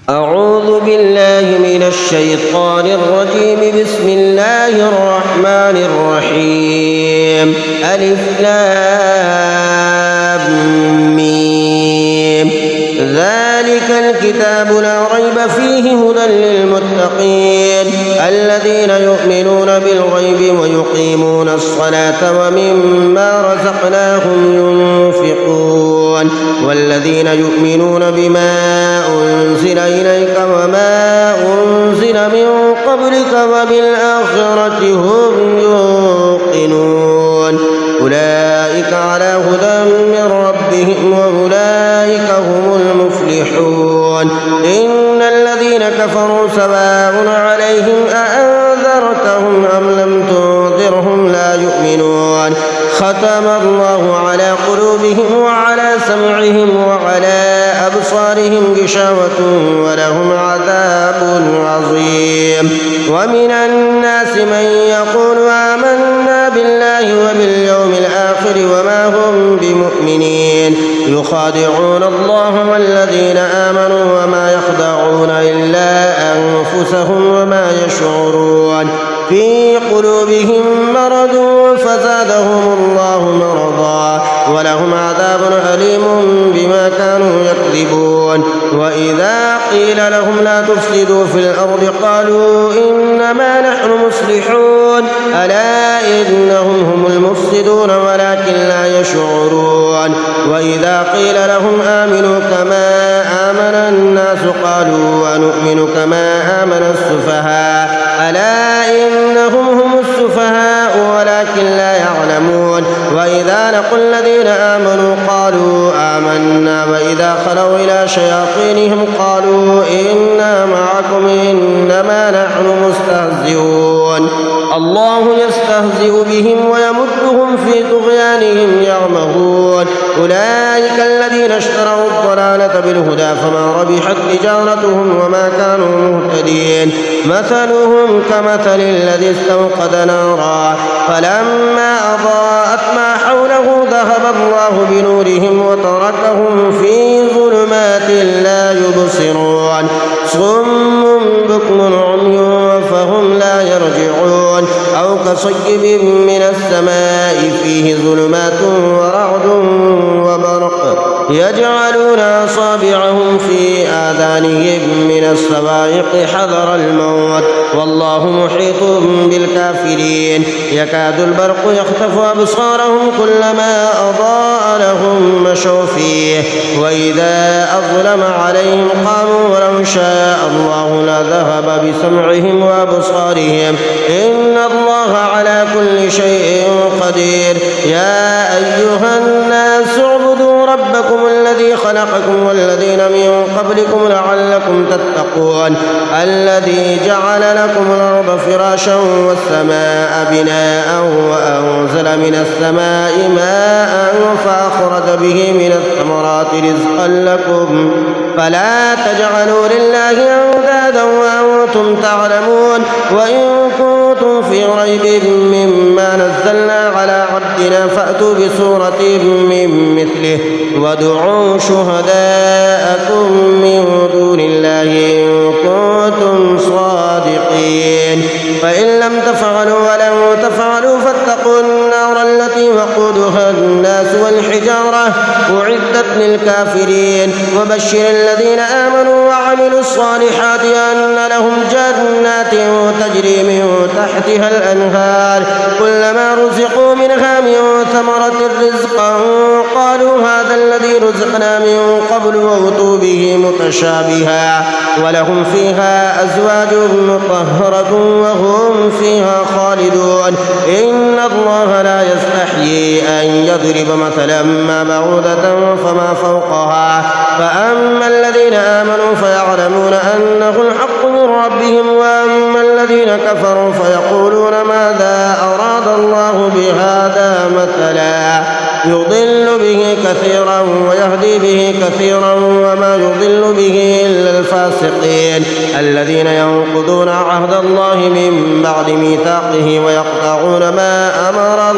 أعوذ بالله من الشيطان الرجيم. بسم الله الرحمن الرحيم. ألف لام ميم. ذلك الكتاب لا ريب فيه هدى للمتقين الذين يؤمنون بالغيب ويقيمون الصلاة ومما رزقناهم ينفقون والذين يؤمنون بما أنزل إليك وما أنزل من قبلك وبالآخرة هم يوقنون أولئك على هدى من ربهم وأولئك هم المفلحون. إن الذين كفروا سواء عليهم أأنذرتهم أم لم تنذرهم لا يؤمنون. ختم الله على قلوبهم وعلى سمعهم وعلى أبصارهم غشاوة ولهم عذاب عظيم. ومن الناس من يقول آمنا بالله وباليوم الآخر وما هم بمؤمنين يخادعون الله والذين آمنوا وما يخدعون إلا أنفسهم وما يشعرون. في قلوبهم مرض فزادهم الله مرضا ولهم عذاب أليم بما كانوا يكذبون. وإذا قيل لهم لا تفسدوا في الأرض قالوا إنما نحن مصلحون ألا إنهم هم المفسدون ولكن لا يشعرون. وإذا قيل لهم آمنوا كما آمن الناس قالوا ونؤمن كما آمن السفهاء ألا إنهم هم السفهاء ولكن لا يعلمون. وإذا لقوا الذين آمنوا قالوا آمنا وإذا خلوا إلى شياطينهم قالوا إنا معكم إنما نحن مستهزئون. الله يستهزئ بهم ويمدهم في طغيانهم يعمهون. أولئك الذين اشتروا الضلالة بالهدى فما ربحت تجارتهم وما كانوا مهتدين. مثلهم كمثل الذي استوقد نارا فلما أضاءت ما حوله ذهب الله بنورهم وتركهم في ظلمات لا يبصرون. صم بكم عمي فهم لا يرجعون. أو كصيب من السماء فيه ظلمات ورعد وبرق يجعلون أصابعهم في آذانهم من الصواعق حذر الموت والله محيط بالكافرين. يكاد البرق يخطف أبصارهم كلما أضاء لهم مشوا فيه وإذا أظلم عليهم قاموا ولو شاء الله لذهب بسمعهم وأبصارهم إن الله على كل شيء قدير. يا أيها الناس اعبدوا ربكم الذي خلقكم والذين من قبلكم لعلكم تتقون الذي جعل لكم الأرض فراشا والسماء بناء وأنزل من السماء ماء فأخرج به من الثمرات رزقا لكم فلا تجعلوا لله أندادا وأنتم تعلمون. وإن كنتم في ريب مما نزلنا على عبدنا فأتوا بسورة من مثله وادعوا شهداءكم من دون الله إن كنتم صادقين. فإن لم تفعلوا ولن تفعلوا فاتقوا النار التي وقودها الناس والحجارة أعدت للكافرين. وبشر الذين آمنوا وعملوا الصالحات أن لهم جنات تجري من تحتها الأنهار كلما رزقوا منها من ثمرة رزقا قالوا هذا الذي رزقنا من قبل وأتوا به متشابها ولهم فيها أزواج مطهرة وهم فيها خالدون. إن الله لا يستحيي أن يضرب مثلا ما بعوضة فما فوقها فأما الذين آمنوا فيعلمون أنه الحق من ربهم وأما الذين كفروا فيقولون ماذا أراد الله بهذا مثلا يضل به كثيرا ويهدي به كثيرا وما يضل به إلا الفاسقين الذين ينقضون عهد الله من بعد ميثاقه ويقطعون ما أمر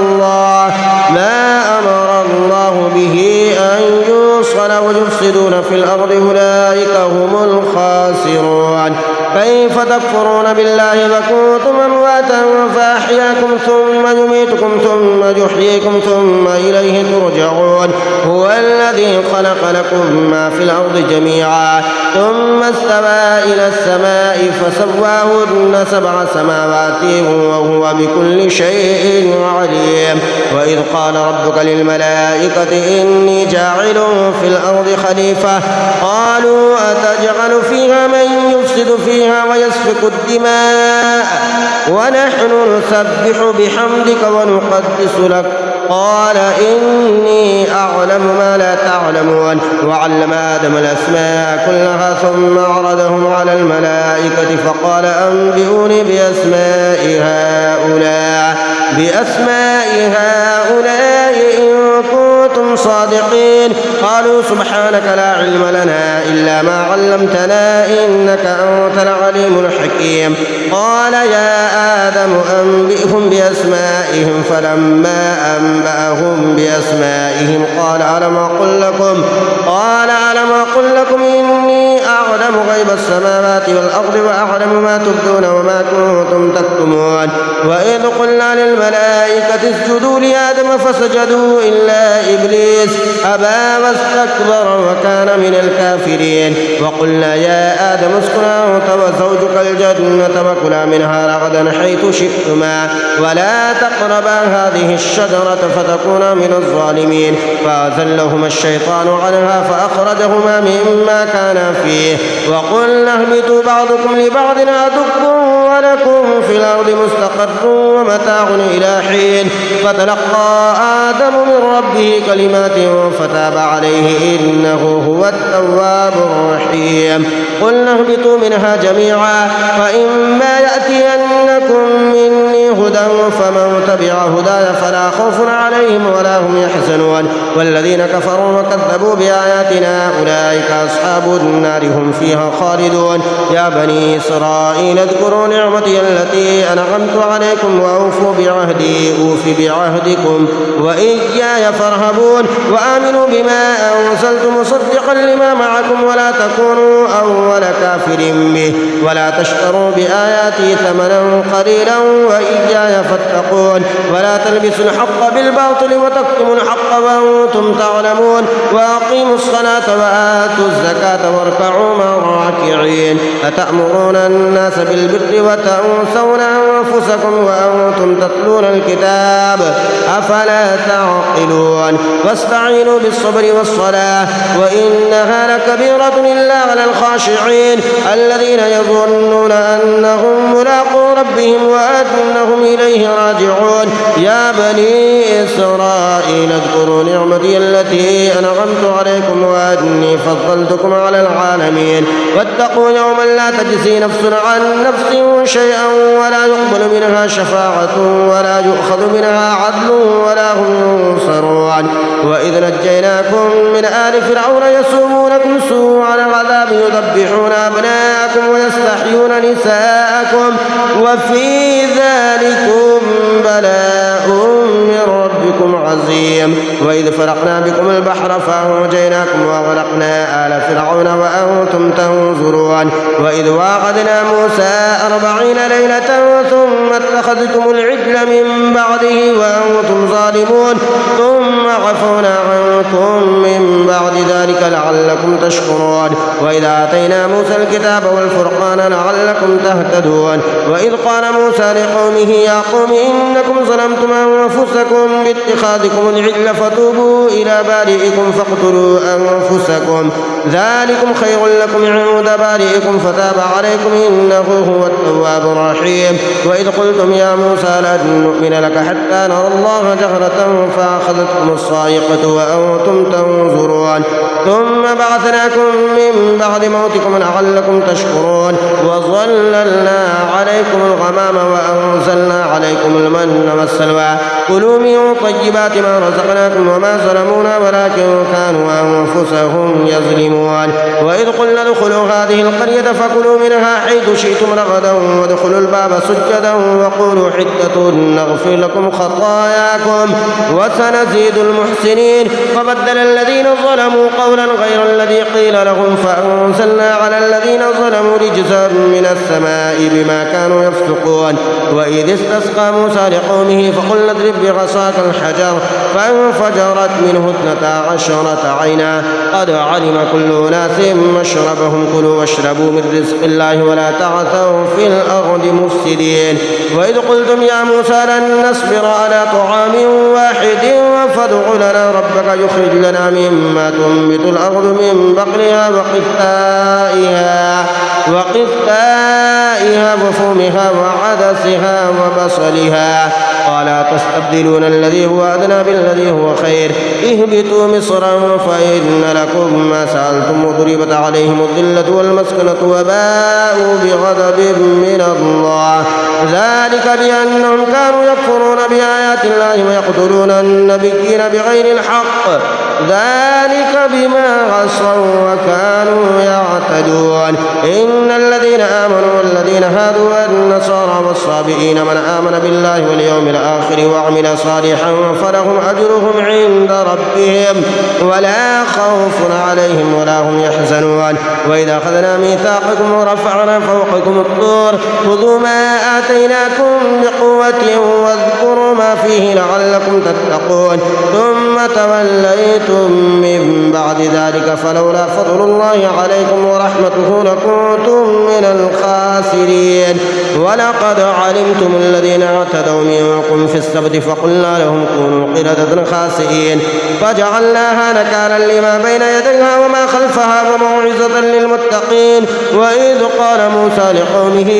الله به أن يوصل الصلاة ويفسدون في الأرض أولئك هم الخاسرون. كيف تكفرون بالله وكنتم أمواتا فأحياكم ثم يميتكم ثم يحييكم ثم إليه ترجعون. هو الذي خلق لكم ما في الأرض جميعا ثم استوى إلى السماء فسواهن 7 سماوات وهو بكل شيء عليم. وإذ قال ربك للملائكة إني جاعل في الأرض خليفة قالوا أتجعل فيها من يفسد فيها ويسفك الدماء ونحن نسبح بحمدك ونقدس لك قال إني أعلم ما لا تعلمون. وعلم آدم الأسماء كلها ثم عرضهم على الملائكة فقال أنبئوني بأسماء هؤلاء إن كنتم صادقين. قالوا سبحانك لا علم لنا إلا ما علمتنا إنك أنت العليم الحكيم. قال يا آدم أنبئهم بأسمائهم فلما أنبأهم بأسمائهم قال ألم أقل لكم إني أعلم غيب السماوات والأرض وأعلم ما تبدون وما كنتم تكتمون. وإذ قلنا للملائكة اسجدوا لآدم فسجدوا إلا إبليس أبى واستكبر وكان من الكافرين. وقلنا يا آدم اسكن أنت وزوجك الجنة وكلا منها رغدا حيث شئتما ولا تقربا هذه الشجرة فتكونا من الظالمين. فأزلهما الشيطان عنها فأخرجهما مما كانا فيه وقلنا اهبطوا بعضكم لبعض عدو ولكم في الأرض مستقر ومتاع إلى حين. فتلقى آدم من ربه كلمات فتاب عليه إنه هو التواب الرحيم. قلنا اهبطوا منها جميعا فإما يأتينكم مني هدى فمن تبع هداي فلا خوف عليهم ولا هم يحزنون. والذين كفروا وكذبوا بآياتنا أولئك أصحاب النار هم فيها خالدون. يا بني إسرائيل اذكروا نعمتي التي أنعمت عليكم وأوفوا بعهدي أوف بعهدكم وإياي فارهبون. وآمنوا بما أنزلت مصدقا لما معكم ولا تكونوا أول كافر به ولا تشتروا بآياتي ثمنا قليلا وإياي فاتقون. ولا تلبسوا الحق بالباطل وتكتموا الحق وأنتم تعلمون. وأقيموا الصلاة وآتوا الزكاة واركعوا مع الراكعين. أتأمرون الناس بالبر وتنسون أنفسكم وأنتم تتلون الكتاب أفلا تعقلون. واستعينوا بالصبر والصلاة وإنها لكبيرة إلا على الخاشعين الذين يظنون أنهم ملاقو ربهم وأنهم إليه راجعون. يا بني إسرائيل اذكروا نعمتي التي أنعمت عليكم وأني فضلتكم على العالمين. واتقوا يوما لا تجزي نفس عن نفس شيئا ولا يقبل منها شفاعة ولا يؤخذ منها عدل ولا هم ينصرون. وإذ نجيناكم من آل فرعون يسومونكم سوء العذاب يذبحون أبناءكم ويستحيون نساءكم وفي ذلكم بلاء من ربكم عظيم. وإذ فرقنا بكم البحر فأنجيناكم وأغرقنا آل فرعون وأنتم تنظرون. وإذ واعدنا موسى 40 ليلة ثم اتخذتم العجل من بعده وأنتم ظالمون ثم عفونا عنكم من بعد ذلك لعلكم تشكرون. وإذا آتينا موسى الكتاب والفرقان لعلكم تهتدون. وإذ قال موسى لقومه يا قوم إنكم ظلمتم أنفسكم باتخاذكم العجل فتوبوا إلى بارئكم فاقتلوا أنفسكم ذلكم خير لكم عند بارئكم فتاب عليكم إنه هو التواب الرحيم. وإذ قلتم يا موسى لن نؤمن لك حتى نرى الله جهرة فأخذتكم الصاعقة وأنتم تنظرون ثم بعثناكم من بعد موتكم لعلكم تشكرون. وظللنا عليكم الغمام وأنزلنا عليكم المن والسلوى كلوا من طيبات ما رزقناكم وما ظلمونا ولكن كانوا أنفسهم يظلمون. تكتمون وإذ قلنا ادخلوا هذه القرية فكلوا منها حيث شئتم رغدا وادخلوا الباب سجدا وقولوا حدة نغفر لكم خطاياكم وسنزيد المحسنين فبدل الذين ظلموا قولا غير الذي قيل لهم فأنزلنا على الذين ظلموا رجزا من السماء بما كانوا يفسقون وإذ استسقى موسى لقومه فقلنا اضرب بعصاك الحجر فانفجرت منه 12 عينا قد علم كل أناس مشربهم كلوا واشربوا من رزق الله ولا تعثوا في الأرض مفسدين وإذ قلتم يا موسى لن نصبر على طعام واحد فادع لنا ربك يخرج لنا مما تنبت الأرض من بقلها وقثائها وفومها وعدسها وبصلها قال تستبدلون الذي هو أدنى بالذي هو خير اهبطوا مصرا فإن لكم ما سألتم وضربت عليهم الذلة والمسكنة وباءوا بغضب من الله ذلك بأنهم كانوا يكفرون بآيات الله ويقتلون النبيين بغير الحق ذلك بما عصوا وكانوا يعتدون إن الذين آمنوا والذين هادوا والنصارى والصابئين من آمن بالله واليوم الآخر وعمل صالحا فلهم أجرهم عند ربهم ولا خوف عليهم ولا هم يحزنون وإذا أخذنا ميثاقكم ورفعنا فوقكم الطور خذوا ما آتيناكم بقوة واذكروا ما فيه لعلكم تتقون ثم توليتم من بعد ذلك فلولا فضل الله عليكم ورحمته لكنتم من الخاسرين ولقد علمتم الذين اعتدوا منكم في السبت فقلنا لهم كونوا قردة خاسئين فجعلناها نكالا لما بين يديها وما خلفها وموعظة للمتقين وإذ قال موسى لقومه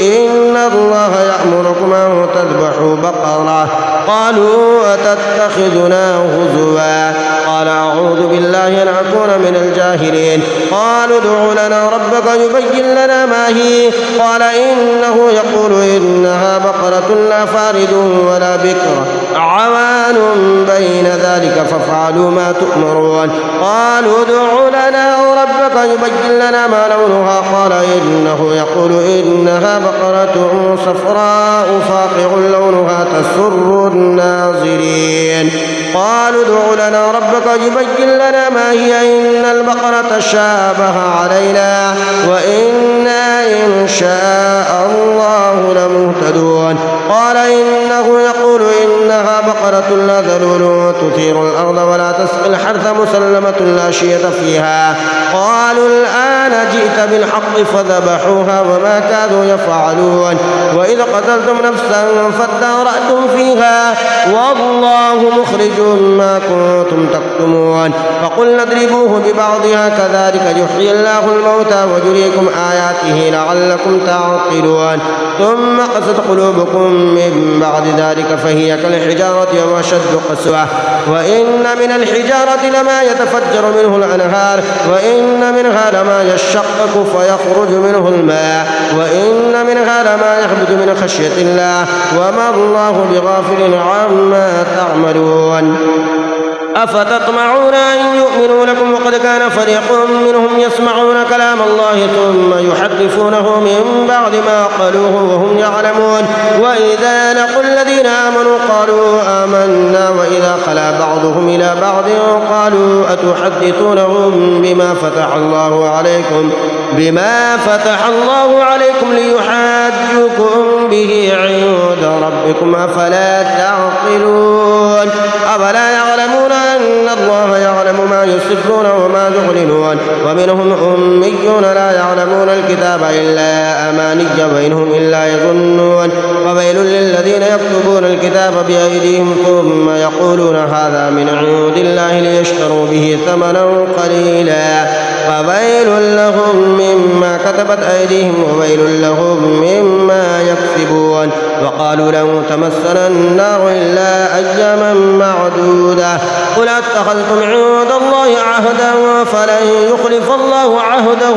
إن الله يأمركم أن تذبحوا بقرة قالوا أتتخذنا هزوا قال أعوذ بالله أن أكون من الجاهلين قالوا ادع لنا ربك يبين لنا ما هي قال إنه يقول إنها بقرة لا فارض ولا بكر عوان بين ذلك فافعلوا ما تؤمرون قالوا ادع لنا ربك يبين لنا ما لونها قال إنه يقول إنها بقرة صفراء فاقع لونها تسر الناظرين قالوا ادع لنا ربك يبين لنا ما هي إن البقرة شابه علينا وإنا إن شاء الله لمهتدون قال إنه يقول إنها بقرة لا ذلول تثير الأرض ولا تسقي الحرث مسلمة لا شية فيها قالوا الآن جئت بالحق فذبحوها وما كانوا يفعلون وإذا قتلتم نفسا فادارأتم فيها والله مخرج ما كنتم تكتمون فقلنا اضربوه ببعضها كذلك يحيي الله الموتى ويريكم آياته لعلكم تعقلون ثم قست قلوبكم من بعد ذلك فهي كالحجارة وأشد قسوة وإن من الحجارة لما يتفجر منه الأنهار وإن منها لما يشقق فيخرج منه الماء وإن منها لما يهبط من خشية الله وما الله بغافل عما تعملون أفتطمعون أن يؤمنوا لكم وقد كان فريق منهم يسمعون كلام الله ثم يحرفونه من بعد ما قالوه وهم يعلمون وإذا لقوا الذين آمنوا قالوا آمنا وإذا خلا بعضهم إلى بعض قالوا أتحدثونهم بما فتح الله عليكم ليحاجوكم به عند ربكم أفلا تعقلون أفلا يعلمون أن الله يعلم ما يسرون وما يعلنون ومنهم أميون لا يعلمون الكتاب إلا أماني وإنهم إلا يظنون وويل للذين يكتبون الكتاب بأيديهم ثم يقولون هذا من عند الله ليشتروا به ثمنا قليلا فويل لهم مما كتبوا كتبت أيديهم وويل لهم مما يكسبون. وقالوا لن تمسنا النار إلا أياما معدودة قل أتخذتم عند الله عهدا فلن يخلف الله عهده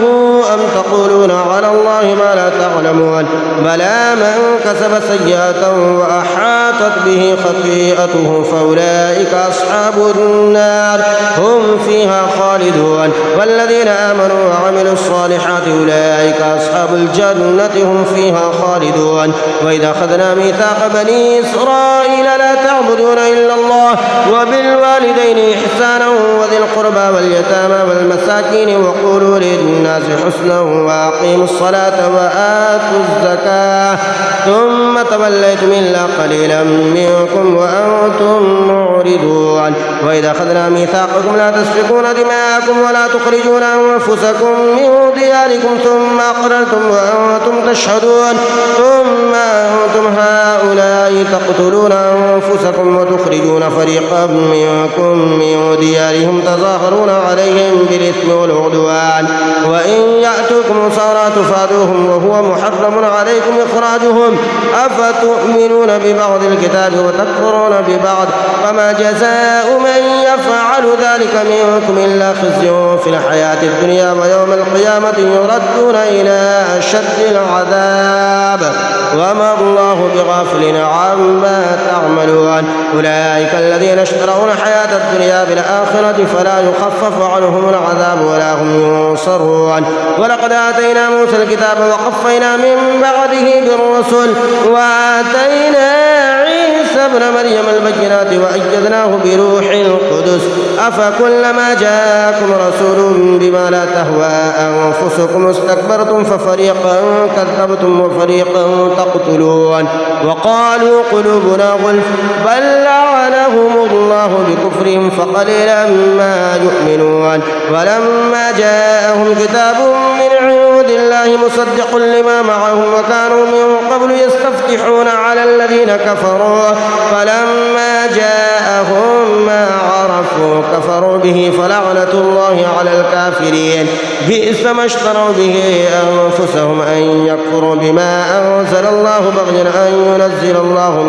أم تقولون على الله ما لا تعلمون بلى من كسب سيئة وأحاطت به خطيئته فأولئك أصحاب النار هم فيها خالدون. والذين آمنوا وعملوا الصالحات أولئك أصحاب الجنة هم فيها خالدون. وإذا أخذنا ميثاق بني إسرائيل لا تعبدون إلا الله وبالوالدين إحسانا وذي القربى واليتامى والمساكين وقولوا للناس حسنا وأقيموا الصلاة وآتوا الزكاة ثم توليتم إلا قليلا منكم وأنتم معرضون. وإذا أخذنا ميثاقكم لا تسفكون دماءكم ولا تخرجون أنفسكم من دياركم ثم أقررتم وأنتم تشهدون ثم أنتم هؤلاء تقتلون أنفسكم وتخرجون فريقا منكم من ديارهم تظاهرون عليهم بالإثم والعدوان وإن يأتوكم صارى تفادوهم وهو محرم عليكم إخراجهم أفتؤمنون ببعض الكتاب وتكفرون ببعض فما جزاء من يفعل ذلك منكم إلا خزي في الحياة الدنيا ويوم القيامة يردون إلى أشد العذاب وما الله بغافل عما تعملون. أولئك الذين اشتروا الحياة الدنيا بالآخرة فلا يخفف عنهم العذاب ولا هم ينصرون. ولقد آتينا موسى الكتاب وقفينا من بعده بالرسل وآتينا عيسى ابن مريم البينات وأيدناه بروح القدس أفكلما جاءكم رسول بما لا تهوى أنفسكم استكبرتم ففريقا كذبتم وفريقا تقتلون. وقالوا قلوبنا غلف بل لعنهم الله بكفرهم فقليلا ما يؤمنون. ولما جاءهم كتاب من عند الله مصدق لما معهم وكانوا من قبل يستفتحون على الذين كفروا فلما جاءهم ما عرفوا كفروا به فلعنة الله على الكافرين. بئس ما اشتروا به أنفسهم أن يكفروا بما أنزل الله بغيا أن ينزل الله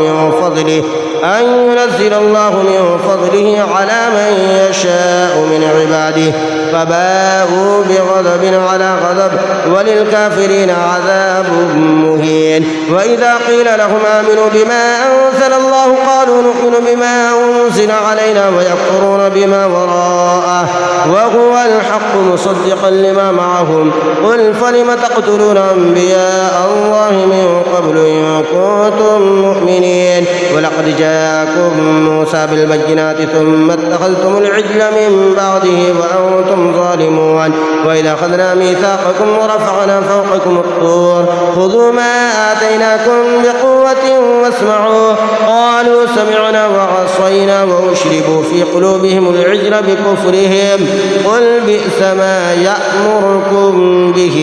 من فضله على من يشاء من عباده فباءوا بغضب على غضب وللكافرين عذاب مهين. وإذا قيل لهم آمنوا بما أنزل الله قالوا نؤمن بما أنزل علينا ويكفرون بما وراءه وهو الحق مصدقا لما معهم قل فلم تقتلون أنبياء الله من قبل إن كنتم مؤمنين. ولقد جاءكم موسى بالبينات ثم اتخذتم العجل من بعده وأنتم ظالمون. وإذا أخذنا ميثاقكم ورفعنا فوقكم الطور خذوا ما آتيناكم بقوة واسمعوا قالوا سمعنا وعصينا وأشربوا في قلوبهم العجل بكفرهم قل بئس ما يأمركم به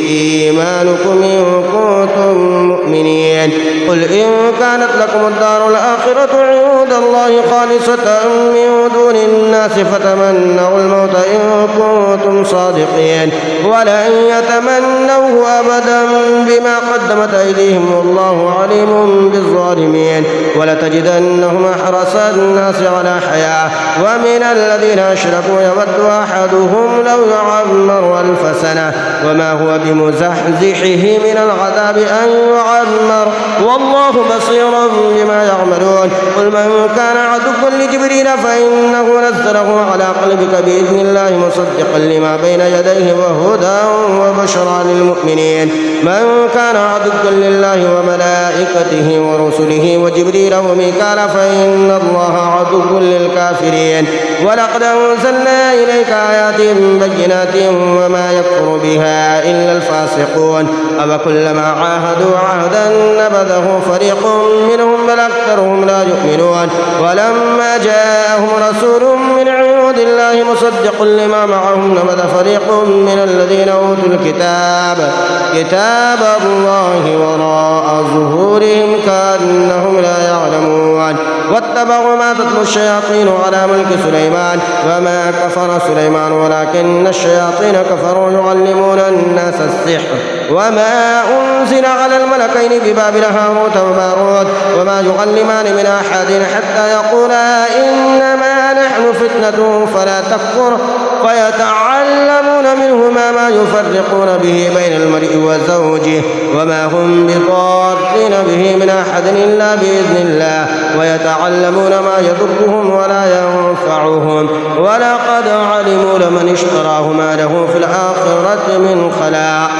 إيمانكم إن كنتم مؤمنين. قل إن كانت لكم الدار الآخرة عند الله خالصة من دون الناس فتمنوا الموت إن كنتم صادقين ولن يتمنوه أبدا بما قدمت أيديهم والله عليم بالظالمين. ولتجدنهم أحرص الناس على حياة ومن الذين أشركوا يود أحدهم لو يعمر 1000 سنة وما هو بمزحزحه من العذاب أن يعمر والله بصير بما يعملون. قل من كان عدوا لجبريل فإنه نزله على قلبك بإذن الله مصدقا لما بين يديه وهدى وبشرى للمؤمنين. من كان عدوا لله وملائكته ورسله وجبريل وميكال فإن الله عدو للكافرين. ولقد أنزلنا إليك آيات بينات وما يكفر بها إلا الفاسقون أفكلما عاهدوا عهدا فنبذه فريق منهم بل أكثرهم لا يؤمنون ولما جاءهم رسول من عند الله مصدق لما معهم نبذ فريق من الذين أوتوا الكتاب كتاب الله وراء ظهورهم كأنهم لا يعلمون واتبعوا ما تتلو الشياطين على ملك سليمان وما كفر سليمان ولكن الشياطين كفروا يعلمون الناس السحر وما أنزل على الملكين ببابل هاروت وماروت وما يعلمان من أحد حتى يقولا إنما نحن فتنة فلا تكفر فيتعلمون منهما ما يفرقون به بين المرء وزوجه وما هم بضارين به من أحد إلا بإذن الله ويتعلمون ما يضرهم ولا ينفعهم ولقد علموا لمن اشتراه ما له في الآخرة من خلاق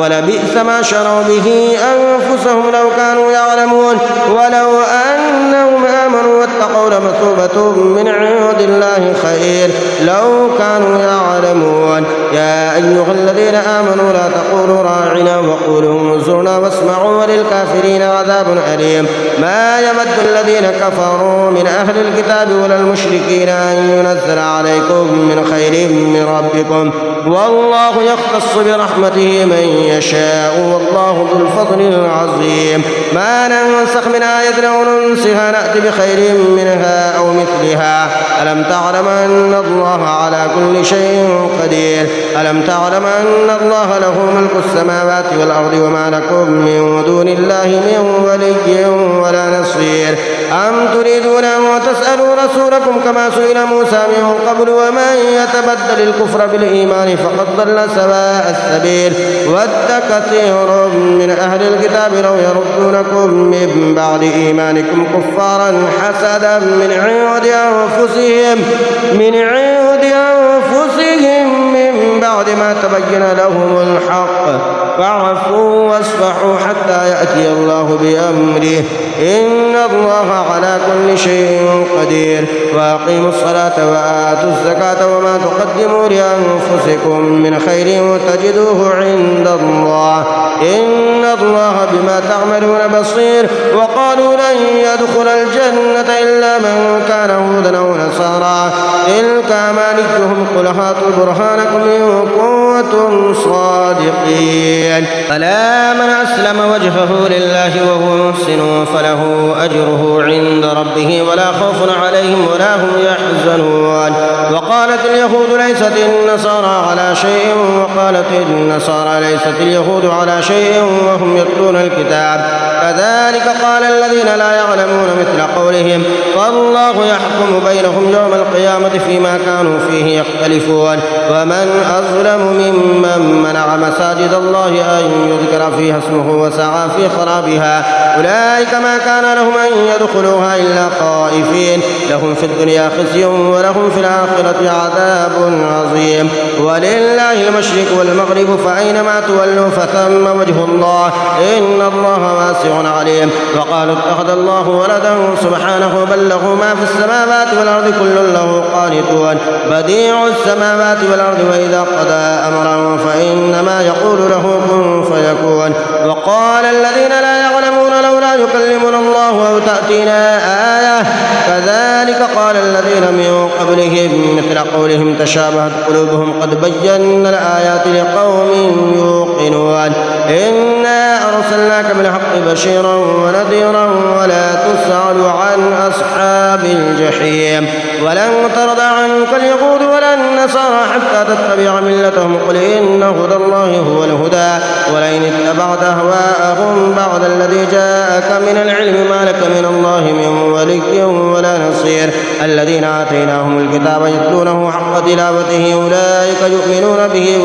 ولبئس ما شروا به أنفسهم لو كانوا يعلمون ولو أنهم آمنوا واتقوا لمثوبة من عند الله خير لو كانوا يعلمون يا أيها الذين آمنوا لا تقولوا راعنا وقولوا انظرنا واسمعوا وللكافرين عذاب أليم ما يود الذين كفروا من أهل الكتاب ولا المشركين أن ينزل عليكم من خير من ربكم والله يختص برحمته من يشاء والله ذو الفضل العظيم ما ننسخ من آية أو ننسها نأتي بخير منها أو مثلها ألم تعلم أن الله على كل شيء قدير ألم تعلم أن الله له ملك السماوات والأرض وما لكم من دون الله من ولي ولا نصير أم تريدون أن تسألوا رسولكم كما سئل موسى من قبل ومن يتبدل الكفر بالإيمان فقد ضل سواء السبيل ود كثير من أهل الكتاب لو يردونكم من بعد إيمانكم كفارا حسدا من عند أنفسهم من بعد ما تبين لهم الحق فاعفوا واصفحوا حتى يأتي الله بأمره إن الله على كل شيء قدير وأقيموا الصلاة وآتوا الزكاة وما تقدموا لأنفسكم من خير تجدوه عند الله إن الله بما تعملون بصير وقالوا لن يدخل الجنة إلا من كان هودا أو نصارى تلك أمانيهم قل هاتوا برهانكم إن كنتم صادقين فلا من أسلم وجهه لله وهو محسن فله أجره عند ربه ولا خوف عليهم ولا هم يحزنون وقالت اليهود ليست النصارى على شيء وقالت النصارى ليست اليهود على شيء وهم يتلون الكتاب كذلك قال الذين لا يعلمون مثل قولهم فالله يحكم بينهم يوم القيامة فيما كانوا فيه يختلفون ومن أظلم ممن منع مساجد الله أن يذكر فيها اسمه وسعى في خرابها أولئك ما كان لهم أن يدخلوها إلا خائفين لهم في الدنيا خزي ولهم في الآخرة عذاب عظيم ولله المشرق والمغرب فأينما تولوا فثم وجه الله إن الله واسع عليم وقالوا اتخذ الله ولدا سبحانه بل له ما في السماوات والأرض كل له قانتون بديع السماوات والأرض وإذا قضى أمرا فإنما يقول له كن فيكون وقال الذين لا يعلمون لولا يكلمنا الله أو تأتينا آية كذلك قال الذين من قبلهم مثل قولهم تشابهت قلوبهم قد بينا الآيات لقوم يوقنون إنا أرسلناك بالحق بشيرا ونذيرا ولا تسأل عن أصحاب الجحيم ولن ترضى عنك اليهود ولا النصارى حتى تتبع ملتهم قل إن هدى الله هو الهدى ولئن اتبعت أهواءهم بعد الذي جاءك من العلم ما لك من الله من ولي ولا نصير الذين آتيناهم الكتاب يتلونه حق تلاوته أولئك يؤمنون به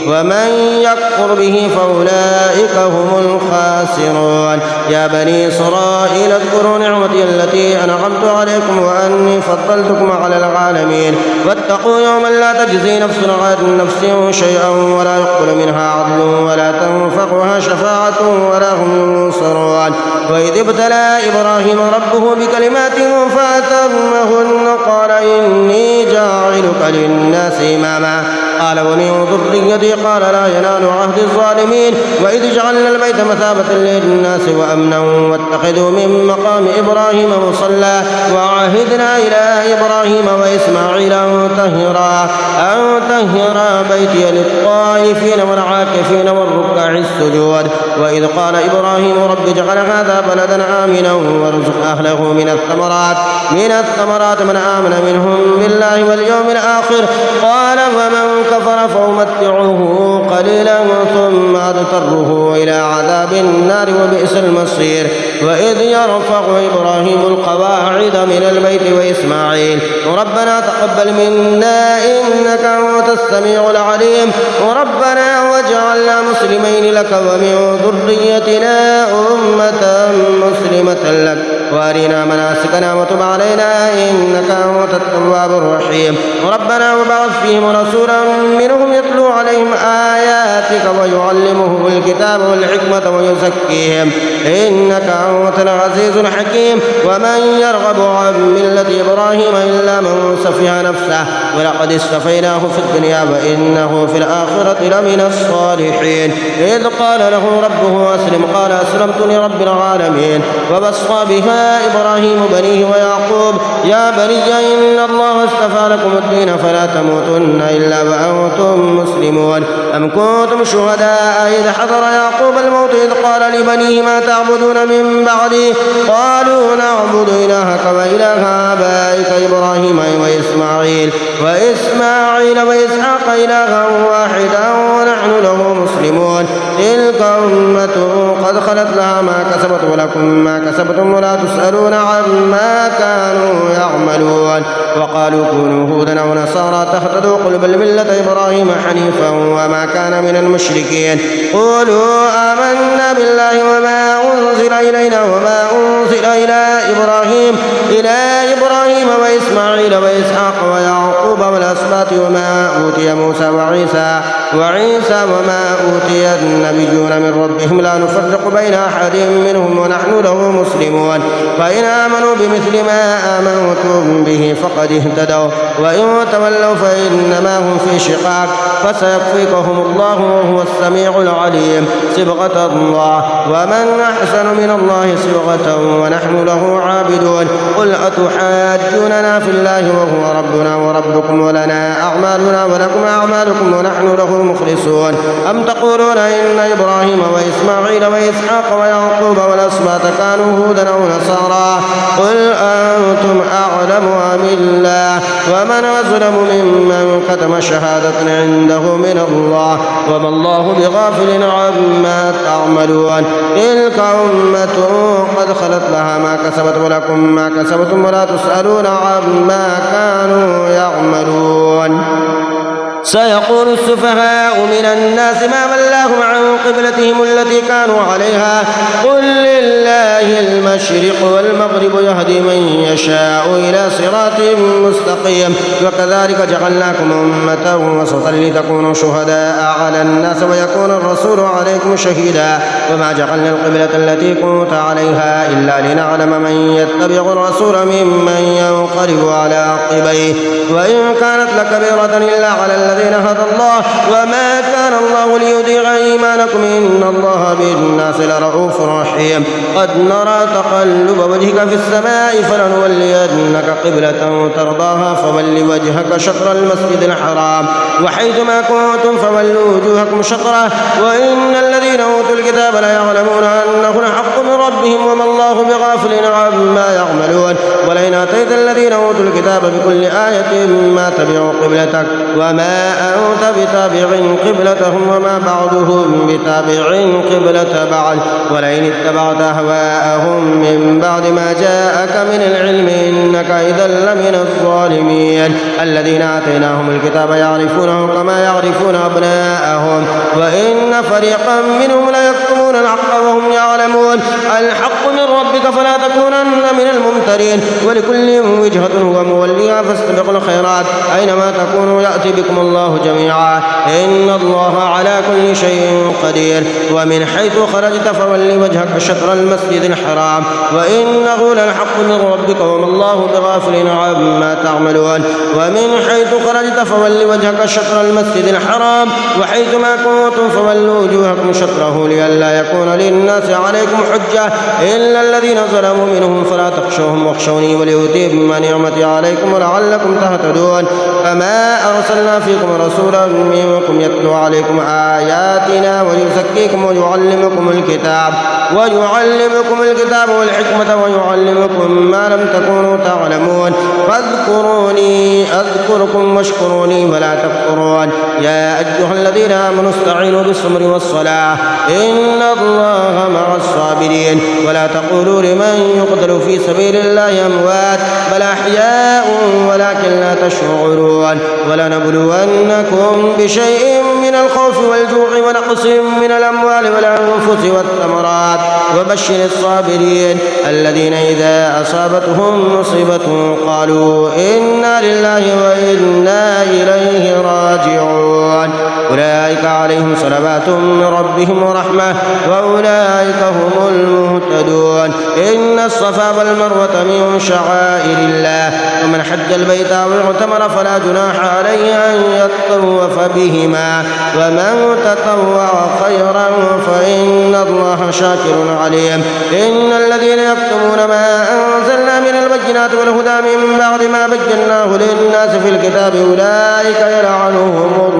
ومن يكفر به فأولئك هم الخاسرون يا بني إسرائيل اذكروا نعمتي التي أنعمت عليكم وأني فضلتكم على العالمين واتقوا يوما لا تجزي نفس عن نفس شيئا ولا يقبل منها عدل ولا تنفعها شفاعة ولا هم ينصرون وإذ ابتلى إبراهيم ربه بكلمات فأتمهن قال إني جاعلك للناس إماما قال ومن ذريتي قال لا ينال عهد الظالمين وإذ جعلنا البيت مثابة للناس وأمنا واتخذوا من مقام إبراهيم مصلى وعهدنا إلى إبراهيم وإسماعيل أن طهرا بيتي للطائفين والعاكفين والركع السجود وإذ قال إبراهيم رب اجعل هذا بلدا آمنا وارزق أهله من الثمرات من آمن منهم بالله واليوم الآخر قال ومن كفر فأمتعه قليلا ثم أضطره إلى عذاب النار وبئس المصير وإذ يرفع إبراهيم القواعد من البيت وإسماعيل ربنا تقبل منا إنك أنت السميع العليم ربنا واجعلنا مسلمين لك ومن ذريتنا أمة مسلمة لك وأرنا مناسكنا وتب علينا إنك أنت التواب الرحيم ربنا وبعث فيهم رسولا منهم يتلو عليهم آياتك ويعلمهم الكتاب والحكمة ويزكيهم إنك أنت العزيز الحكيم ومن يرغب عن ملة إبراهيم إلا من سفه نفسه ولقد اصطفيناه في الدنيا وإنه في الآخرة لمن الصالحين إذ قال له ربه أسلم قال أسلمت لرب العالمين ووصى بها إبراهيم بنيه ويعقوب يا بني إن الله اصطفى لكم الدين فلا تموتن إلا وأنتم مسلمون أم كنتم شهداء إذ حضر يعقوب الموت إذ قال لبنيه ما تعبدون من بعدي قالوا نعبد إلهك وإله آبائك إبراهيم وإسماعيل وإسحاق إلها واحدا ونحن له مسلمون تلك أمة قد خلت لها ما كسبت ولكم ما كسبتم ولا تسألون عما كانوا يعملون وقالوا كونوا هودا أو نصارى تهتدوا قل بل ملة إبراهيم حنيفا وما كان من المشركين قولوا آمنا بالله وما أنزل إلينا وما أنزل إلى إبراهيم وإسماعيل وإسحاق ويعقوب والأسباط وما أوتي موسى وعيسى وما أوتي النبيون من ربهم لا نفرق بين أحد منهم ونحن له مسلمون فإن آمنوا بمثل ما آمنتم به فقد اهتدوا وإن تولوا فإنما هم في شقاق فسيكفيكهم الله وهو السميع العليم صبغة الله ومن أحسن من الله صبغة ونحن له عابدون قل أتحاجوننا في الله وهو ربنا وربكم ولنا أعمالنا ولكم أعمالكم ونحن له مخلصون أم تقولون إن إبراهيم وإسماعيل وإسحاق ويعقوب والأسباط كانوا هودا أو نصارى قل أنتم أعلم أم الله ومن أظلم ممن كتم شهادة عنده من الله وما الله بغافل عما تعملون تلك أمة قد خلت لها ما كسبت ولكم ما كسبتم ولا تسألون عما كانوا يعملون سيقول السفهاء من الناس ما ولاهم عن قبلتهم التي كانوا عليها قل لله المشرق والمغرب يهدي من يشاء إلى صراط مستقيم وكذلك جعلناكم أمة وسطا لتكونوا شهداء على الناس ويكون الرسول عليكم شهيدا وما جعلنا القبلة التي كنت عليها إلا لنعلم من يتبع الرسول ممن ينقلب على عقبيه وإن كانت لكبيرة إلا على الذين هدى الله وما كان الله ليضيع إيمانكم إن الله بالناس لرؤوف رحيم قد نرى تقلب وجهك في السماء فلنولينك قبلة ترضاها فول وجهك شطر المسجد الحرام وحيث ما كنتم فولوا وجوهكم شطره وإن الذين أوتوا الكتاب ليعلمون أنه الحق من ربهم وما الله بغافل عما يعملون ولئن آتيت الذين أوتوا الكتاب بكل آية ما تبعوا قبلتك وما أنت بتابع قبلتهم وما بعضهم بتابع قبلة بعض ولئن اتبعت أهواءهم من بعد ما جاءك من العلم إنك إذا لمن الظالمين الذين آتيناهم الكتاب يعرفونه كما يعرفون أبناءهم وإن فريقا منهم ليكتمون الحق وهم يعلمون الحق من ربهم ربك فلا تكونن من الممترين ولكل وجهة هو موليها فاستبقوا الخيرات أينما تكونوا يأتي بكم الله جميعا إن الله على كل شيء قدير ومن حيث خرجت فول وجهك شطر المسجد الحرام وإنه للحق من ربك وما الله بغافل عما تعملون ومن حيث خرجت فول وجهك شطر المسجد الحرام وحيث ما كنتم فولوا وجوهكم شطره لئلا يكون للناس عليكم حجة إلا الذين ظلموا منهم فلا تخشوهم واخشوني ولأتم نعمتي عليكم ولعلكم تهتدون فما أرسلنا فيكم رسولا منكم يتلو عليكم آياتنا ويزكيكم ويعلمكم الكتاب والحكمة ويعلمكم ما لم تكونوا تعلمون فاذكروني أذكركم واشكروني ولا تكفرون يا أيها الذين آمنوا استعينوا بالصبر والصلاة إن الله مع الصابرين ولا تقولوا لمن يقتل في سبيل الله أموات بل أحياء ولكن لا تشعرون ولنبلونكم بشيء من الخوف والجوع ونقص من الأموال والأنفس والثمرات وبشر الصابرين الذين إذا أصابتهم مصيبة قالوا إنا لله وإنا إليه راجعون أولئك عليهم صلوات من ربهم ورحمة وأولئك هم المهتدون إن الصفا والمروة من شعائر الله ومن حج البيت أو اعتمر فلا جناح عليه أن يطوف بهما ومن تطوع خيرا فإن الله شاكر عليم إن الذين يكتمون ما أنزلنا من البينات والهدى من بعد ما بيناه للناس في الكتاب أولئك يلعنهم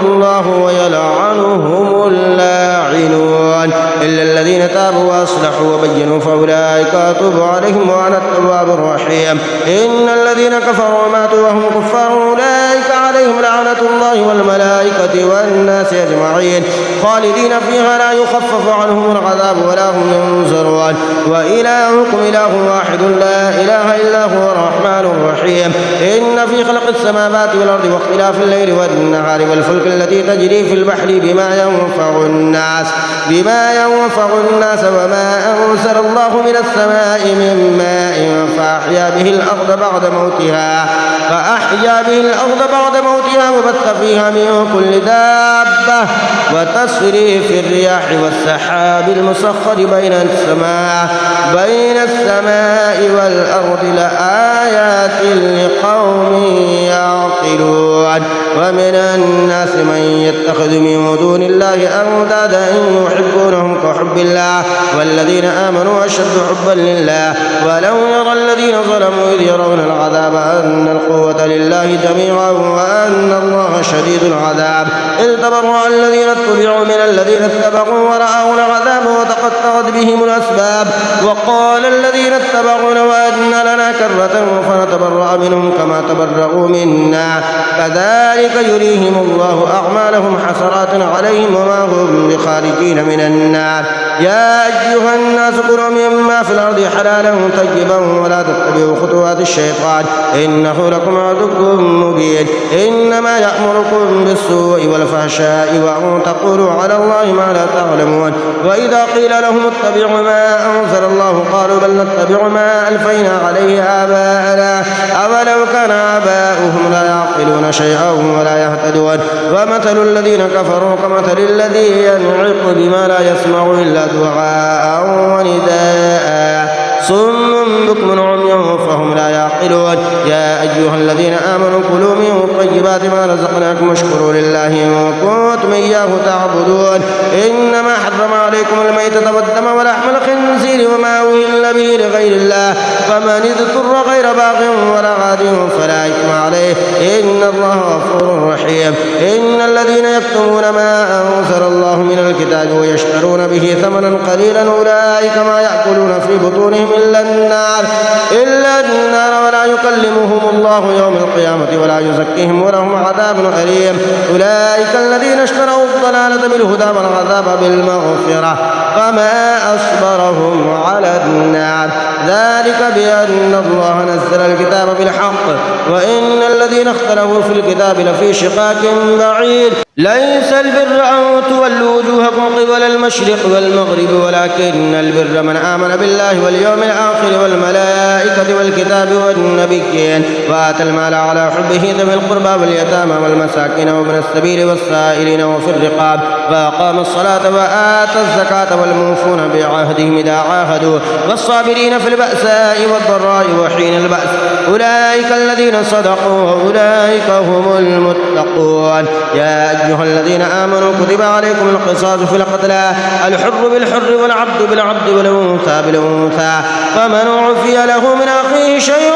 الله ويلعنهم اللاعنون إلا الذين تابوا وأصلحوا وبينوا فأولئك أتوب عليهم وأنا التواب الرحيم إن الذين كفروا وماتوا وهم كفار أولئك عليهم لعنة الله والملائكة والناس أجمعين خالدين فيها لا يخفف عنهم العذاب ولا هم ينظرون وإلهكم إله واحد لا إله إلا هو الرحمن الرحيم إن في خلق السماوات والأرض واختلاف الليل والنهار والفلك التي تجري في البحر بما ينفع الناس وما أنزل الله من السماء من ماء فأحيا به الأرض بعد موتها وبث فيها من كل دابة وتصريف الرياح والسحاب المسخر بين السماء والأرض لآيات لقوم يعقلون ومن الناس من يتخذ من دون الله أندادا يحبونهم كحب الله والذين آمنوا أشد حبا لله ولو يرى الذين ظلموا إذ يرون العذاب أن القوة لله جميعا وأن الله شديد العذاب إذ تبرأ الذين اتبعوا من الذين اتبعوا ورأوا العذاب وتقطعت بهم الأسباب وقال الذين اتبعوا لو أن لنا كرة فنتبرأ منهم كما تبرأوا منا كذلك يريهم الله أعمالهم حسرات عليهم وما هم بخارجين من النار يا أيها الناس كلوا مما في الأرض حلالا طيبا ولا تتبعوا خطوات الشيطان إنه لكم عدو مبين إنما يأمركم بالسوء والفحشاء وأن تقولوا على الله ما لا تعلمون وإذا قيل لهم اتبعوا ما أنزل الله قالوا بل نتبع ما ألفينا عليه آباءنا أولو كان آباؤهم لا يعقلون شيئا ولا يهتدون ومثل الذين كفروا كمثل الذي ينعق بما لا يسمع إلا دعاء ونداء صم بكم عمي فهم لا يعقلون يا أيها الذين آمنوا كلوا من طيبات ما رزقناكم واشكروا لله إن كنتم إياه تعبدون إنما حرم عليكم الميتة والدم ولحم الخنزير وما أهل به لغير الله فمن اضطر غير باغ ولا عاد فلا إثم عليه إن الله غفور رحيم إن الذين يكتمون ما أنزل الله من الكتاب ويشترون به ثمنا قليلا أولئك ما يأكلون في بطونهم إلا النار ولا يكلمهم الله يوم القيامة ولا يزكيهم ولهم عذاب أليم أولئك الذين اشتروا الضلالة بالهدى والعذاب بالمغفرة فما أصبرهم على النار ذلك بأن الله نزل الكتاب بالحق وإن الذين اختلفوا في الكتاب لفي شقاق بعيد ليس البر أن تولوا وجوهكم قبل المشرق والمغرب ولكن البر من آمن بالله واليوم الآخر والملائكة والكتاب والنبيين وآتى المال على حبه ذوي القربى واليتامى والمساكين وابن السبيل والسائلين وفي الرقاب وأقام الصلاة وآتى الزكاة والموفون بعهدهم إذا عاهدوا والصابرين في البأساء والضراء وحين البأس أولئك الذين صدقوا وأولئك هم المتقون. يا أيها الذين آمنوا كتب عليكم القصاص في القتلى الحر بالحر والعبد بالعبد والأنثى بالأنثى فمن عفي له من أخيه شيء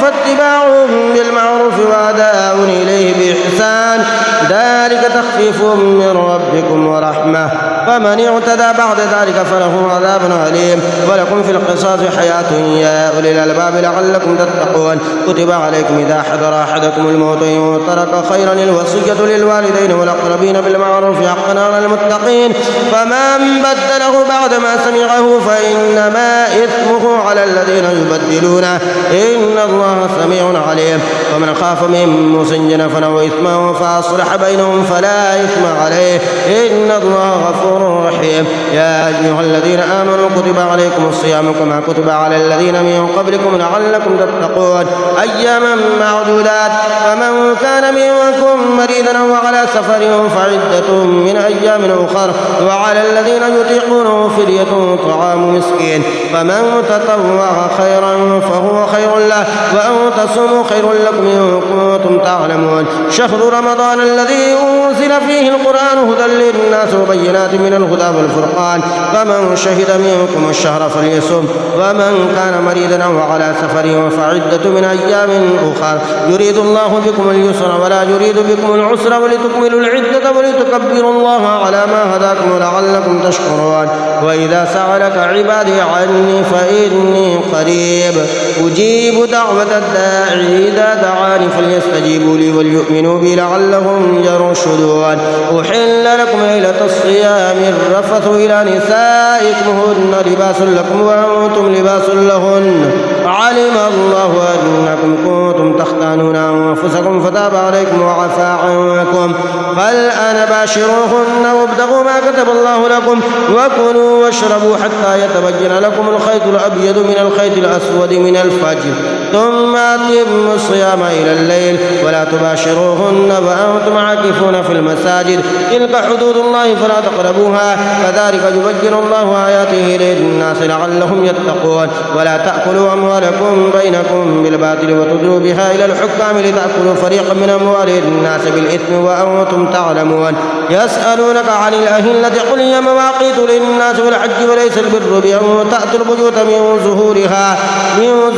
فاتباع بالمعروف وأداء إليه بإحسان ذلك تخفيف من ربكم ورحمة فمن اعتدى بعد ذلك فله عذاب أليم ولكم في القصاص حياة يا أولي الألباب لعلكم تتقون. كتب عليكم إذا حضر أحدكم الموت إن ترك خيرا الوصية للوالدين والأقربين بالمعروف حقا على المتقين فمن بدله بعدما سمعه فإنما إثمه على الذين يبدلونه إن الله سميع عليم. ومن خاف من موص جنفا أو إثما فأصلح بينهم فلا إثم عليه إن الله غفور رحيم. يا أيها الذين آمنوا كتب عليكم الصيام كما كتب على الذين من قبلكم لعلكم تتقون أياما معدودات فمن كان منكم مريضا أو على سفر فعدة من أيام أخر وعلى الذين يطيقونه فدية طعام مسكين فمن تطوع خيرا فهو خير له وأن تصوموا خير لكم إن كنتم تعلمون. شهر رمضان الذي أنزل فيه القرآن هدى للناس وبينات من الهدى والفرقان فمن شهد منكم الشهر فليصم ومن كان مريضا أو على سفر فعدة من أيام أخر يريد الله بكم اليسر ولا يريد بكم العسر ولتكملوا العدة ولتكبروا الله على ما هداكم ولعلكم تشكرون. وإذا سألك عبادي عني فإني قريب أجيب دعوة الداعي إذا دعاني فليستجيبوا لي وليؤمنوا بي لعلهم يرشدون. أحل لكم ليلة الصيام الرفث إلى نسائكم هن لباس لكم وأنتم لباس لهن علم الله أنكم كنتم تختانون أنفسكم فتاب عليكم وعفى عنكم فالآن باشروهن وابتغوا ما كتب الله لكم وكلوا واشربوا حتى يتبين لكم الخيط الأبيض من الخيط الأسود من الفجر ثم أتموا الصيام إلى الليل ولا تباشروهن وأنتم عاكفون في المساجد تلك حدود الله فلا تقربوها كذلك يبين الله آياته للناس لعلهم يتقون. ولا تأكلوا أموالكم بينكم بالباطل وتدلوا بها إلى الحكام لتأكلوا فريقا من أموال الناس بالإثم وأنتم تعلمون. يسألونك عن الأهلة قل هي مواقيت للناس والحج وليس البر بأن تأتوا البيوت من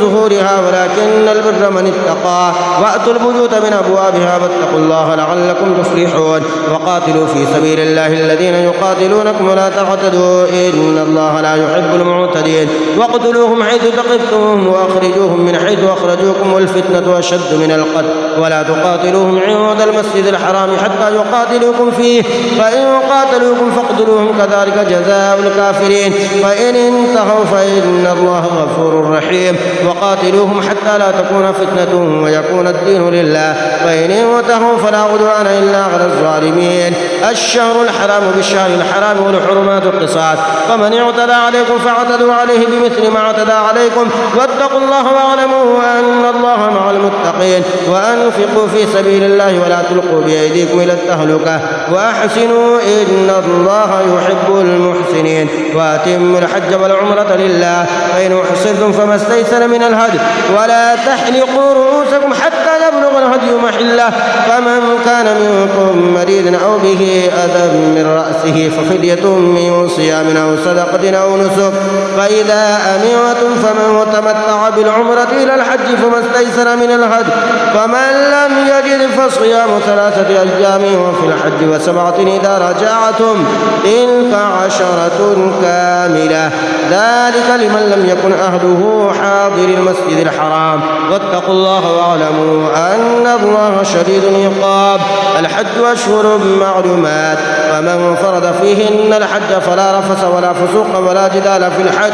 ظهورها ولكن البر من اتقى وأتوا البيوت من أبوابها واتقوا الله لعلكم تفلحون. وقاتلوا في سبيل الله الذين يقاتلونكم ولا تعتدوا إن الله لا يحب المعتدين. واقتلوهم حيث ثقفتموهم وأخرجوهم من حيث أخرجوكم والفتنة أشد من القتل ولا تقاتلوهم عند المسجد الحرام حتى يقاتلوكم فيه فإن قاتلوكم فاقتلوهم كذلك جزاء الكافرين فإن انتهوا فإن الله غفور رحيم. وقاتلوهم حتى لا تكون فتنة ويكون الدين لله فإن انتهوا فلا عدوان إلا على الظالمين. الشهر الحرام بالشهر الحرام والحرمات قصاص فمن اعتدى عليكم فاعتدوا عليه بمثل ما اعتدى عليكم واتقوا الله واعلموا أن الله مع المتقين. وأنفقوا في سبيل الله ولا تلقوا بأيديكم إلى التهلكة وأحسنوا إن الله يحب المحسنين. وأتموا الحج والعمرة لله فإن أحصرتم فما استيسر من الهدي ولا تحلقوا رؤوسكم حتى يبلغ الهدي محله فمن كان منكم مريضا أو به أذى من رأسه ففدية من صيام أو صدقة أو نسك فإذا أمنتم فمن تمتع بالعمرة إلى الحج فما استيسر من الهدي فمن لم يجد فصيام 3 أيام وفي الحج و7 إذا رجعتم تلك 10 كاملة ذلك لمن لم يكن أهله حاضر المسجد الحرام واتقوا الله واعلموا أن الله شديد العقاب. الحج أشهر معلومات معلومات، ومن فرض فيهن الحج فلا رفث ولا فسوق ولا جدال في الحج،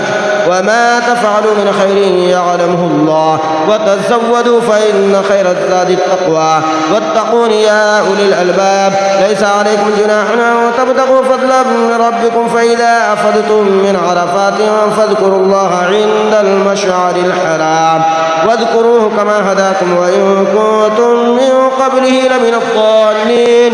وما تفعلوا من خير يعلمه الله، وتزودوا فإن خير الزاد التقوى، واتقون يا أولي الألباب. ليس عليكم جناح أن تبتغوا فضلا من ربكم، فإذا أفضتم من عرفات فاذكروا الله عند المشعر الحرام، واذكروه كما هداكم وإن كنتم من قبله لمن الضالين.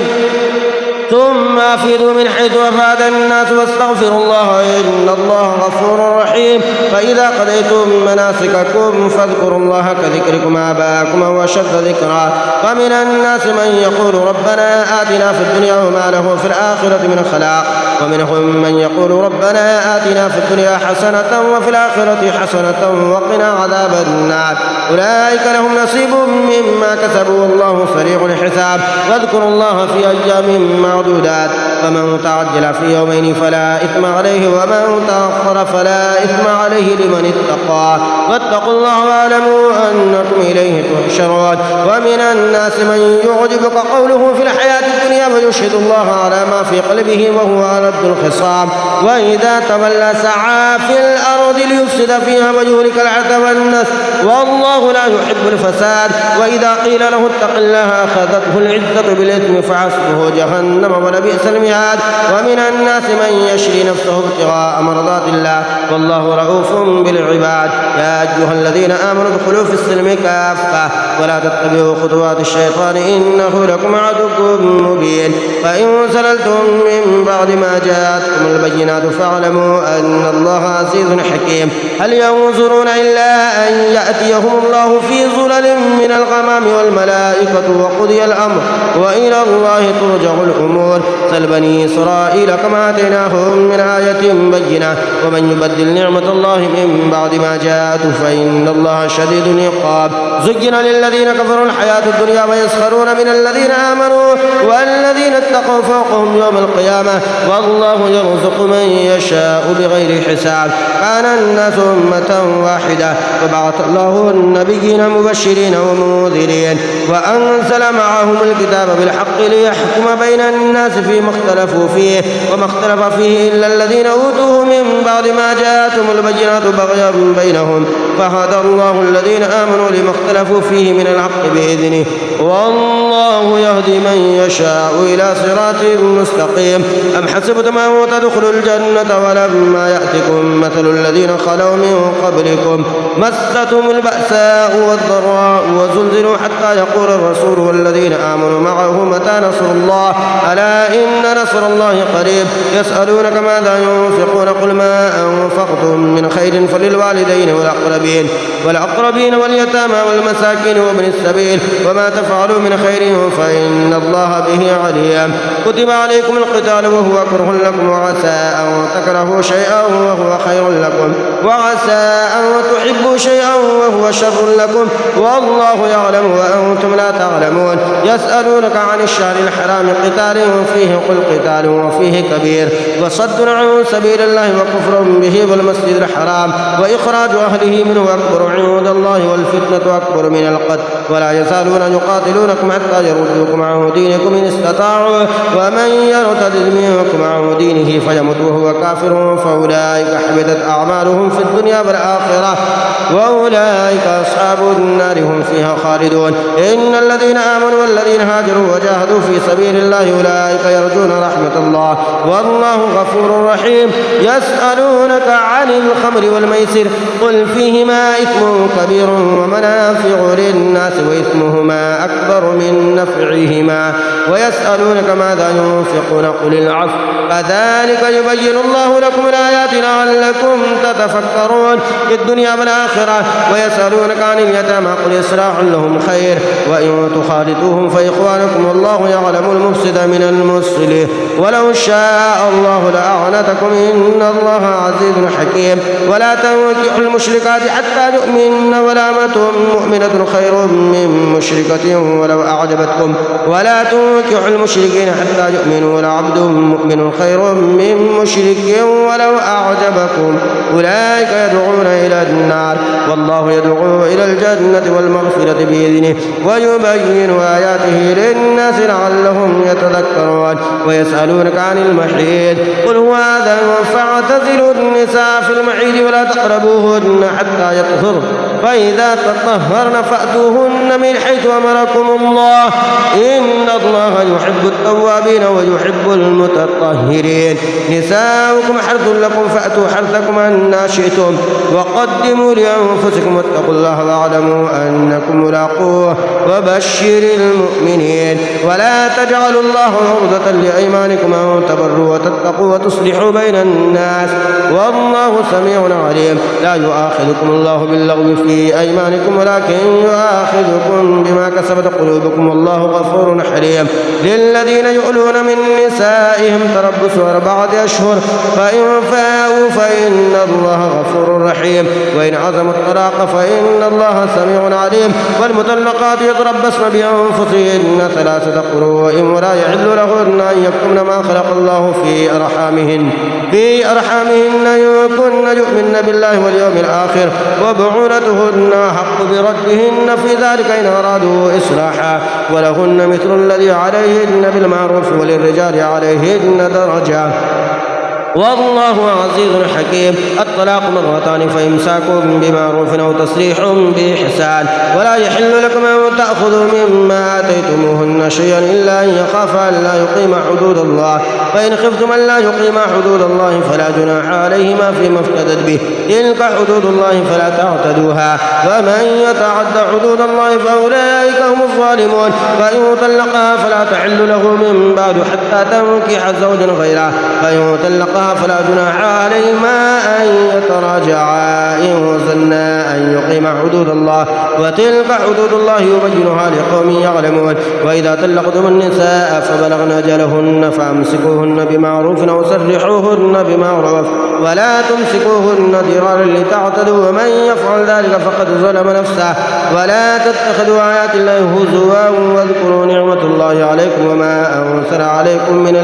ثم أفيدوا من حيث أفاد الناس واستغفروا الله إن الله غفور رحيم. فإذا قضيتم مناسككم فاذكروا الله كذكركم آباءكم أو أشد ذكرا. ومن الناس من يقول ربنا آتنا في الدنيا وما له في الآخرة من خلاق، ومنهم من يقول ربنا آتنا في الدنيا حسنة وفي الآخرة حسنة وقنا عذاب النار. أولئك لهم نصيب مما كسبوا والله سريع الحساب. واذكروا الله في أيام معدودات، فمن تعجل في يومين فلا إثم عليه ومن تأخر فلا إثم عليه لمن اتقى. واتقوا الله واعلموا أنكم إليه تحشرون. ومن الناس من يعجبك قوله في الحياة الدنيا ويشهد الله على ما في قلبه وهو ألد الخصام، وإذا تولى سعى في الأرض ليفسد فيها ويهلك الحرث والنسل والله لا يحب الفساد. وإذا قيل له اتق الله أخذته العزة بالإثم فحسبه جهنم ولبئس المهاد. ومن الناس من يشري نفسه ابتغاء مرضات الله والله رؤوف بالعباد. يا أيها الذين آمنوا ادخلوا في السلم كافة ولا تتبعوا خطوات الشيطان إنه لكم عدو مبين. فإن زللتم من بعد ما جاءتكم البينات فاعلموا أن الله عزيز حكيم. هل ينظرون إلا أن يأتيهم الله في ظلل من الغمام والملائكة وقضي الأمر وإلى الله ترجع الأمور. سل بني إسرائيل كما آتيناهم من آية بينة ومن يبدل نعمة الله من بعد ما جاءته فإن الله شديد العقاب. زين للذين كفروا الحياة الدنيا ويسخرون من الذين آمنوا والذين اتقوا فوقهم يوم القيامة والله يرزق من يشاء بغير حساب. كان الناس أمة واحدة وبعث الله النبيين مبشرين ومنذرين وأنزل معهم الكتاب بالحق ليحكم بين الناس فيما اختلفوا فيه وما اختلف فيه إلا الذين أوتوه من بعد ما جاءتهم البينات بغيا بينهم فهدى الله الذين آمنوا لما اختلفوا فيه من الحق بإذنه والله يهدي من يشاء إلى صراط مستقيم. أم حسبتم أن تدخلوا الجنة ولما يأتكم مثل الذين خلوا من قبلكم مستهم البأساء والضراء وزلزلوا حتى يقول الرسول والذين آمنوا معه متى نصر الله ألا إن نصر الله قريب. يسألونك ماذا ينفقون قل ما أنفقتم من خير فللوالدين والأقربين واليتامى والمساكين وابن السبيل وما تفعلوا من خير فإن الله به عليم. كتب عليكم القتال وهو كره لكم وعسى أن تكرهوا شيئا وهو خير لكم وعسى أن تحبوا شيئا وهو شر لكم والله يعلم وأنتم لا تعلمون. يسألونك عن الشهر الحرام قتال فيه قل قتال وفيه كبير وصد عن سبيل الله وكفر به والمسجد الحرام وإخراج أهله منه أكبر عند الله والفتنة أكبر من القتل ولا يزالون يقاتلونكم حتى يردوكم عن دينكم إن استطاعوا ومن يرتد منكم عن دينه فيمت وهو كافر فأولئك حبطت أعمالهم في الدنيا والآخرة وأولئك أصحاب النار هم فيها خالدون. إن الذين آمنوا والذين هاجروا وجاهدوا في سبيل الله أولئك يرجون رحمة الله والله غفور رحيم. يسألونك عن الخمر والميسر قل فيهما إثم كبير ومنافع للناس وإثمهما أكبر من نفعهما ويسألونك ماذا ينفقون قل العفو كذلك يبين الله لكم الآيات لعلكم تتفكرون في الدنيا والآخرة. ويسألونك عن اليتامى قل إصلاح لهم خير وإن تخالطوهم فإخوانكم والله يعلم المفسد من المصلح ولو شاء الله لأعنتكم إن الله عزيز حكيم. ولا تنكحوا المشركات حتى يؤمن ولا أمة مؤمنة خير من مشركة ولو أعجبتكم ولا تنكحوا المشركين حتى يؤمنوا ولا عبد مؤمن خير من مشرك ولو أعجبكم أولئك يدعون إلى النار والله يدعو إلى الجنة والمغفرة بإذنه ويبين آياته للناس لعلهم يتذكرون. ويسألونك عن المحيض قل هو أذى فاعتزلوا النساء في المحيض ولا تقربوهن حتى يطهرن فإذا تطهرن فأتوهن من حيث أمركم الله إن الله يحب التوابين ويحب المتطهرين. نساؤكم حرث لكم فأتوا حرثكم أنى شئتم وقدموا لأنفسكم واتقوا الله واعلموا أنكم ملاقوه وبشر المؤمنين. ولا تجعلوا الله عرضة لأيمانكم أن تبروا وتتقوا وتصلحوا بين الناس والله سميع عليم. لا يؤاخذكم الله باللغو في أيمانكم ولكن يؤاخذكم بما كسبت قلوبكم والله غفور حليم. للذين يؤلون من نسائهم تربص 4 أشهر فإن فاءوا فإن الله غفور رحيم وإن عزموا الطلاق فإن الله سميع عليم. والمطلقات يتربصن بأنفسهن 3 قروء ولا يحل لهن أن يكتمن ما خلق الله في أرحامهن إن كن يؤمن بالله واليوم الآخر وبعولتهن حق بردهن في ذلك إن أرادوا إصلاحا ولهن مثل الذي عليهن بالمعروف وللرجال عليهن درجة والله عزيز حكيم. الطلاق 2 فإمساك بمعروف أو تسريح بإحسان. ولا يحل لكم أن تأخذوا مما آتيتموهن شيئا إلا أن يخافا أن لا يقيما حدود الله فإن خفتم أن لا يقيما حدود الله فلا جناح عليهما فيما افتدت به تلك حدود الله فلا تعتدوها ومن يتعد حدود الله فأولئك هم الظالمون. فإن طلقها فلا تحل له من بعد حتى تنكح زوجا غيره فإن طلقها فلا جناح عليهما أن يتراجعا إن ظنا أن يقيما حدود الله وتلك حدود الله يبينها لقوم يعلمون. وإذا طلقتم النساء فبلغن أجلهن فأمسكوهن بمعروف أو سرحوهن بمعروف ولا تمسكوهن ضرارا لتعتدوا ومن يفعل ذلك فقد ظلم نفسه. ولا تتخذوا آيات الله هزوا واذكروا نعمة الله عليكم وما أنزل عليكم من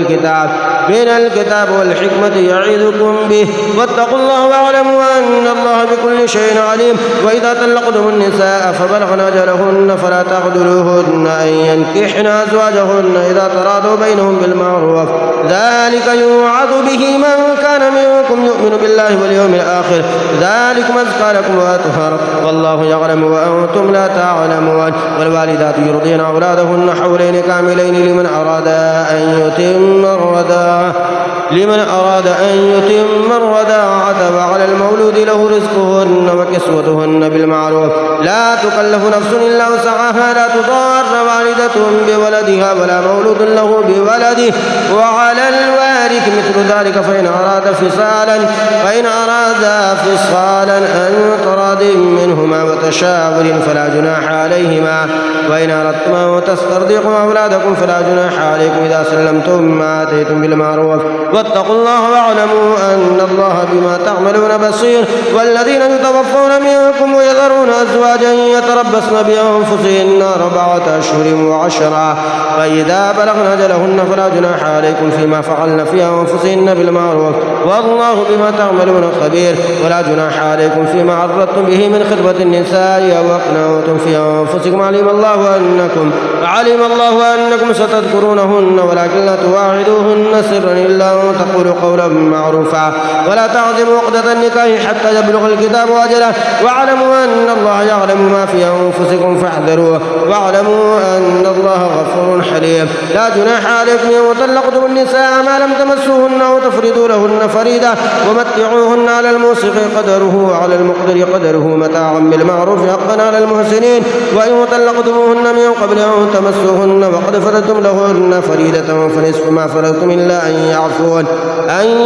الكتاب والحكمة يعظكم به واتقوا الله واعلموا أن الله بكل شيء عليم. وإذا طلقتم النساء فبلغن أجلهن فلا تعذلوهن أن ينكحن أزواجهن إذا تراضوا بينهم بالمعروف ذلك يوعظ به من كان منكم يؤمن بالله واليوم الآخر ذلكم أزكى لكم وأطهر والله يعلم وأنتم لا تعلمون. والوالدات يرضين أولادهن حولين كاملين لمن أراد أن يتم الرضاعة وعلى المولود له رزقهن وكسوتهن بالمعروف لا تكلف نفس إلا وسعها لا تضار والدة بولدها ولا مولود له بولده وعلى الوارث مثل ذلك فإن أراد فصالا أن تراض منهما وتشاور فلا جناح عليهما. وإن أردتم أن تسترضعوا أولادكم فلا جناح عليكم إذا سلمتم ما آتيتم بالمعروف واتقوا الله واعلموا أن الله بما تعملون بصير. والذين يتوفون منكم ويذرون أزواجا يتربصن بأنفسهن 4 أشهر و10 فإذا بلغن أجلهن فلا جناح عليكم فيما فعلن في أنفسهن بالمعروف والله بما تعملون خبير. ولا جناح عليكم فيما عرضتم به من خطبة النساء أو أقنعتم في أنفسكم علم الله أنكم ستذكرونهن ولكن لا تواعدوهن سرا إلا أن تقولوا قولا معروفا. ولا تعزموا عقدة النكاح حتى يبلغ الكتاب أجله واعلموا أن الله يعلم ما في أنفسكم فاحذروه واعلموا أن الله غفور حليم. لا جناح عليكم إن طلقتم النساء ما لم تمسوهن تمسوهن وتفردوا لهن فريدة ومتعوهن على الموسع قدره وعلى المقدر قدره متاعا بالمعروف حقا على المحسنين. وإن طلقتموهن من قبل أن تمسوهن وقد فرضتم لهن فريدة فنصف ما فرضتم إلا أن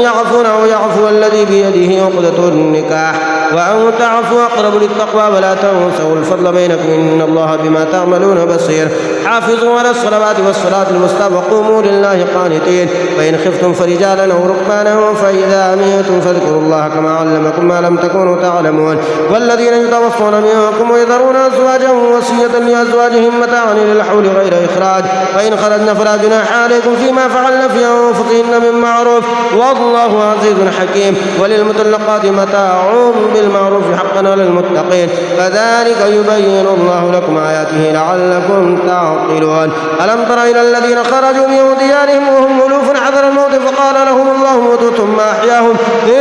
يعفون أو يعفو الذي بيده عقدة النكاح وأن تعفوا أقرب للتقوى ولا تنسوا الفضل بينكم إن الله بما تعملون بصير. حافظوا على الصلوات والصلاة الوسطى وقوموا لله قانتين. فإن خفتم فرجالا أو ركبانا فإذا أمنتم فاذكروا الله كما علمكم ما لم تكونوا تعلمون. والذين يتوفون منكم ويذرون أزواجا وصية لأزواجهم متاعا إلى الحول غير إخراج فإن خرجن فلا جناح عليكم فيما فعلن في أنفسهن من معروف والله عزيز حكيم. وللمطلقات متاع بالمعروف حقا على المتقين كذلك يبين الله لكم آياته لعلكم تعقلون. ألم تر إلى الذين خرجوا من ديارهم وهم ألوف حذر الموت فقال لهم الله موتوا ثم أحياهم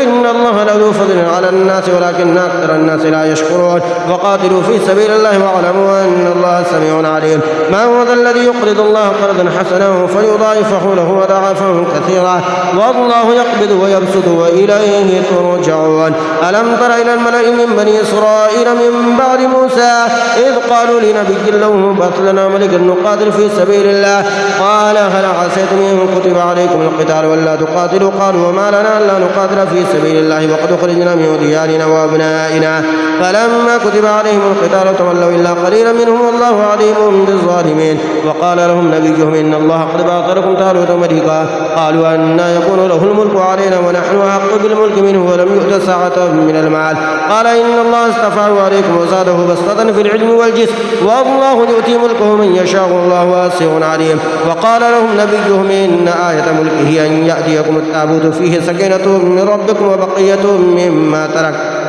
إن الله لذو فضل على الناس ولكن أكثر الناس لا يشكرون. وقاتلوا في سبيل الله واعلموا أن الله سميع عليم. ما هو ذا الذي يقرض الله قرضا حسنا فيضاعفه له أضعافا كثيرا والله يقبض ويبسط وإليه ترجعون. ألم تر إلى الملأ من بني إسرائيل من بعد موسى إذ قالوا لنبي له ابعث لنا ملكا نقاتل في سبيل الله قال هل عسيتم إن كتب عليكم القتال ولا تقاتلوا قالوا وما لنا ألا نقاتل في سبيل الله وقد خرجنا من ديارنا وأبنائنا فلما كتب عليهم القتال تولوا إلا قليلا منهم والله عليم بالظالمين. وقال لهم نبيهم إن الله قد بعث لكم طالوت ملكا قالوا أنى يكون له الملك علينا ونحن أحق بالملك منه ولم يؤت سعة من المال قال إن الله اصطفاه عليكم وزاده بسطة في العلم والجسم والله يؤتي ملكه من يشاء والله واسع عليم. وقال لهم نبيهم إن آية ملكه أن يأتيكم التابوت فيه سكينة من ربكم وبقية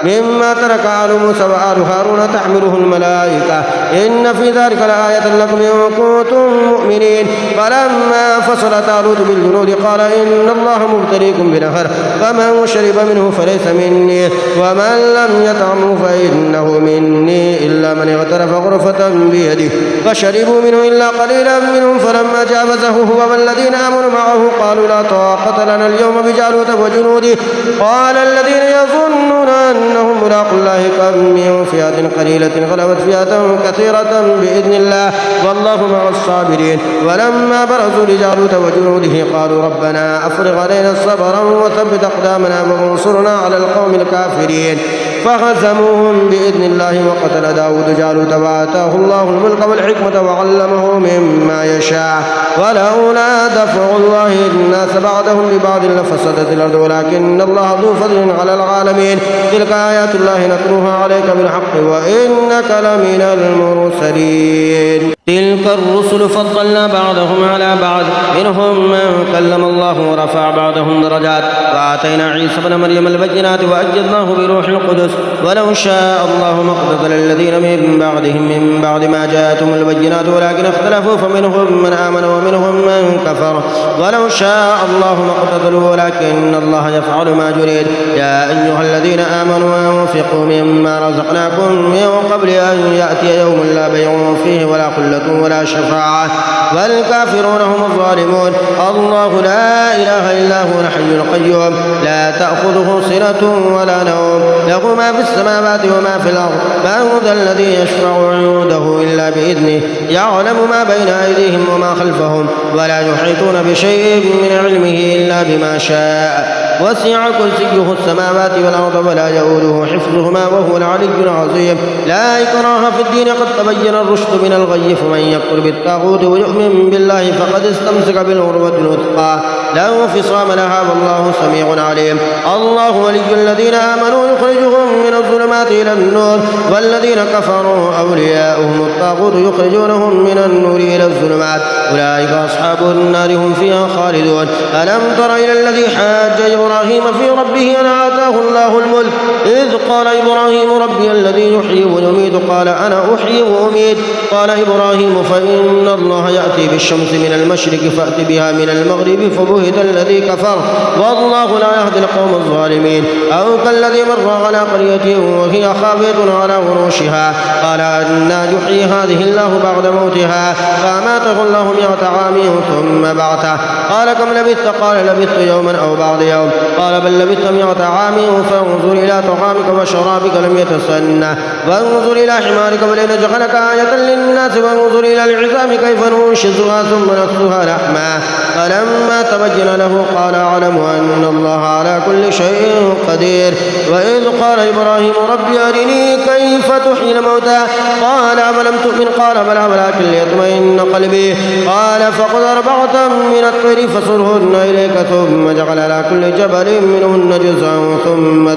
مما ترك آل موسى وآل هارون تحمله الملائكة إن في ذلك لآية لكم إن كنتم مؤمنين. فلما فصل طالوت بالجنود قال إن الله مبتليكم بنهر فمن شرب منه فليس مني ومن لم يطعمه فإنه مني إلا من اغترف غرفة بيده فشربوا منه إلا قليلا منهم فلما جاوزه هو والذين آمنوا معه قالوا لا طاقة لنا اليوم بجالوت وجنوده قال الذين يظنون أنهم ملاقوا الله كم من فئة قليلة غلبت فئة كثيرة بإذن الله والله مع الصابرين. ولما برزوا لجالوت وجنوده قالوا ربنا أفرغ علينا صبرا وثبت أقدامنا وانصرنا على القوم الكافرين فهزموهم بإذن الله. وقتل داود جالوت وآتاه الله الملك والحكمة وعلمه مما يشاء ولولا دفع الله الناس بعضهم ببعض لفسدت الأرض ولكن الله ذو فضل على العالمين. تلك آيات الله نتلوها عليك بالحق وإنك لمن المرسلين. تلك الرسل فضلنا بعضهم على بعض منهم من كلم الله ورفع بعضهم درجات وآتينا عيسى ابن مريم البينات وأيدناه بروح القدس ولو شاء الله ما اقتتل الذين من بعدهم من بعد ما جاءتهم البينات ولكن اختلفوا فمنهم من آمن ومنهم من كفر ولو شاء الله ما اقتتلوا ولكن الله يفعل ما يريد. يا أيها الذين آمنوا أنفقوا مما رزقناكم من قبل أن يأتي يوم لا بيع فيه ولا خلة ولا شفاعة والكافرون هم الظالمون. الله لا إله إلا هو الحي القيوم لا تأخذه سنة ولا نوم له ما في السماوات وما في الأرض من ذا الذي يشفع عنده إلا بإذنه يعلم ما بين أيديهم وما خلفهم ولا يحيطون بشيء من علمه إلا بما شاء وسع كرسيه السماوات والأرض ولا يؤوده حفظهما وهو العلي العظيم. لا إكراه في الدين قد تبين الرشد من الغي فمن يكفر بالطاغوت ويؤمن بالله فقد استمسك بالعروة الوثقى لا انفصام لها والله سميع عليم. الله ولي الذين آمنوا يخرجهم من الظلمات إلى النور والذين كفروا أولياؤهم الطاغوت يخرجونهم من النور إلى الظلمات أولئك أصحاب النار هم فيها خالدون. ألم تر إلى الذي حاج إبراهيم في ربه أن آتاه الله الملك إذ قال إبراهيم ربي الذي يحيي ويميت قال أنا أحيي وأميت قال إبراهيم فإن الله يأتي بالشمس من المشرق فأت بها من المغرب فبهت بهت الذي كفر والله لا يهدي القوم الظالمين. أو كالذي مر على قرية وهي خاوية على عروشها قال أنى يحيي هذه الله بعد موتها فأماته الله 100 عام ثم بعثه قال كم لبثت؟ قال لبثت يوما أو بعض يوم قال بل لبثت 100 عام فانظر إلى طعامك وشرابك لم يتسنه وانظر إلى حمارك ولنجعلك آية للناس وانظر إلى العظام كيف ننشزها ثم نكسوها لحما فلما تبين له قال أعلم أن الله على كل شيء قدير. وإذ قال إبراهيم رب أرني كيف تحيي الموتى قال أفلم تؤمن قال بلى ولكن ليطمئن قلبي قال فخذ 4 من الطير فصرهن إليك ثم اجعل على كل جبل منهن جزءا ثم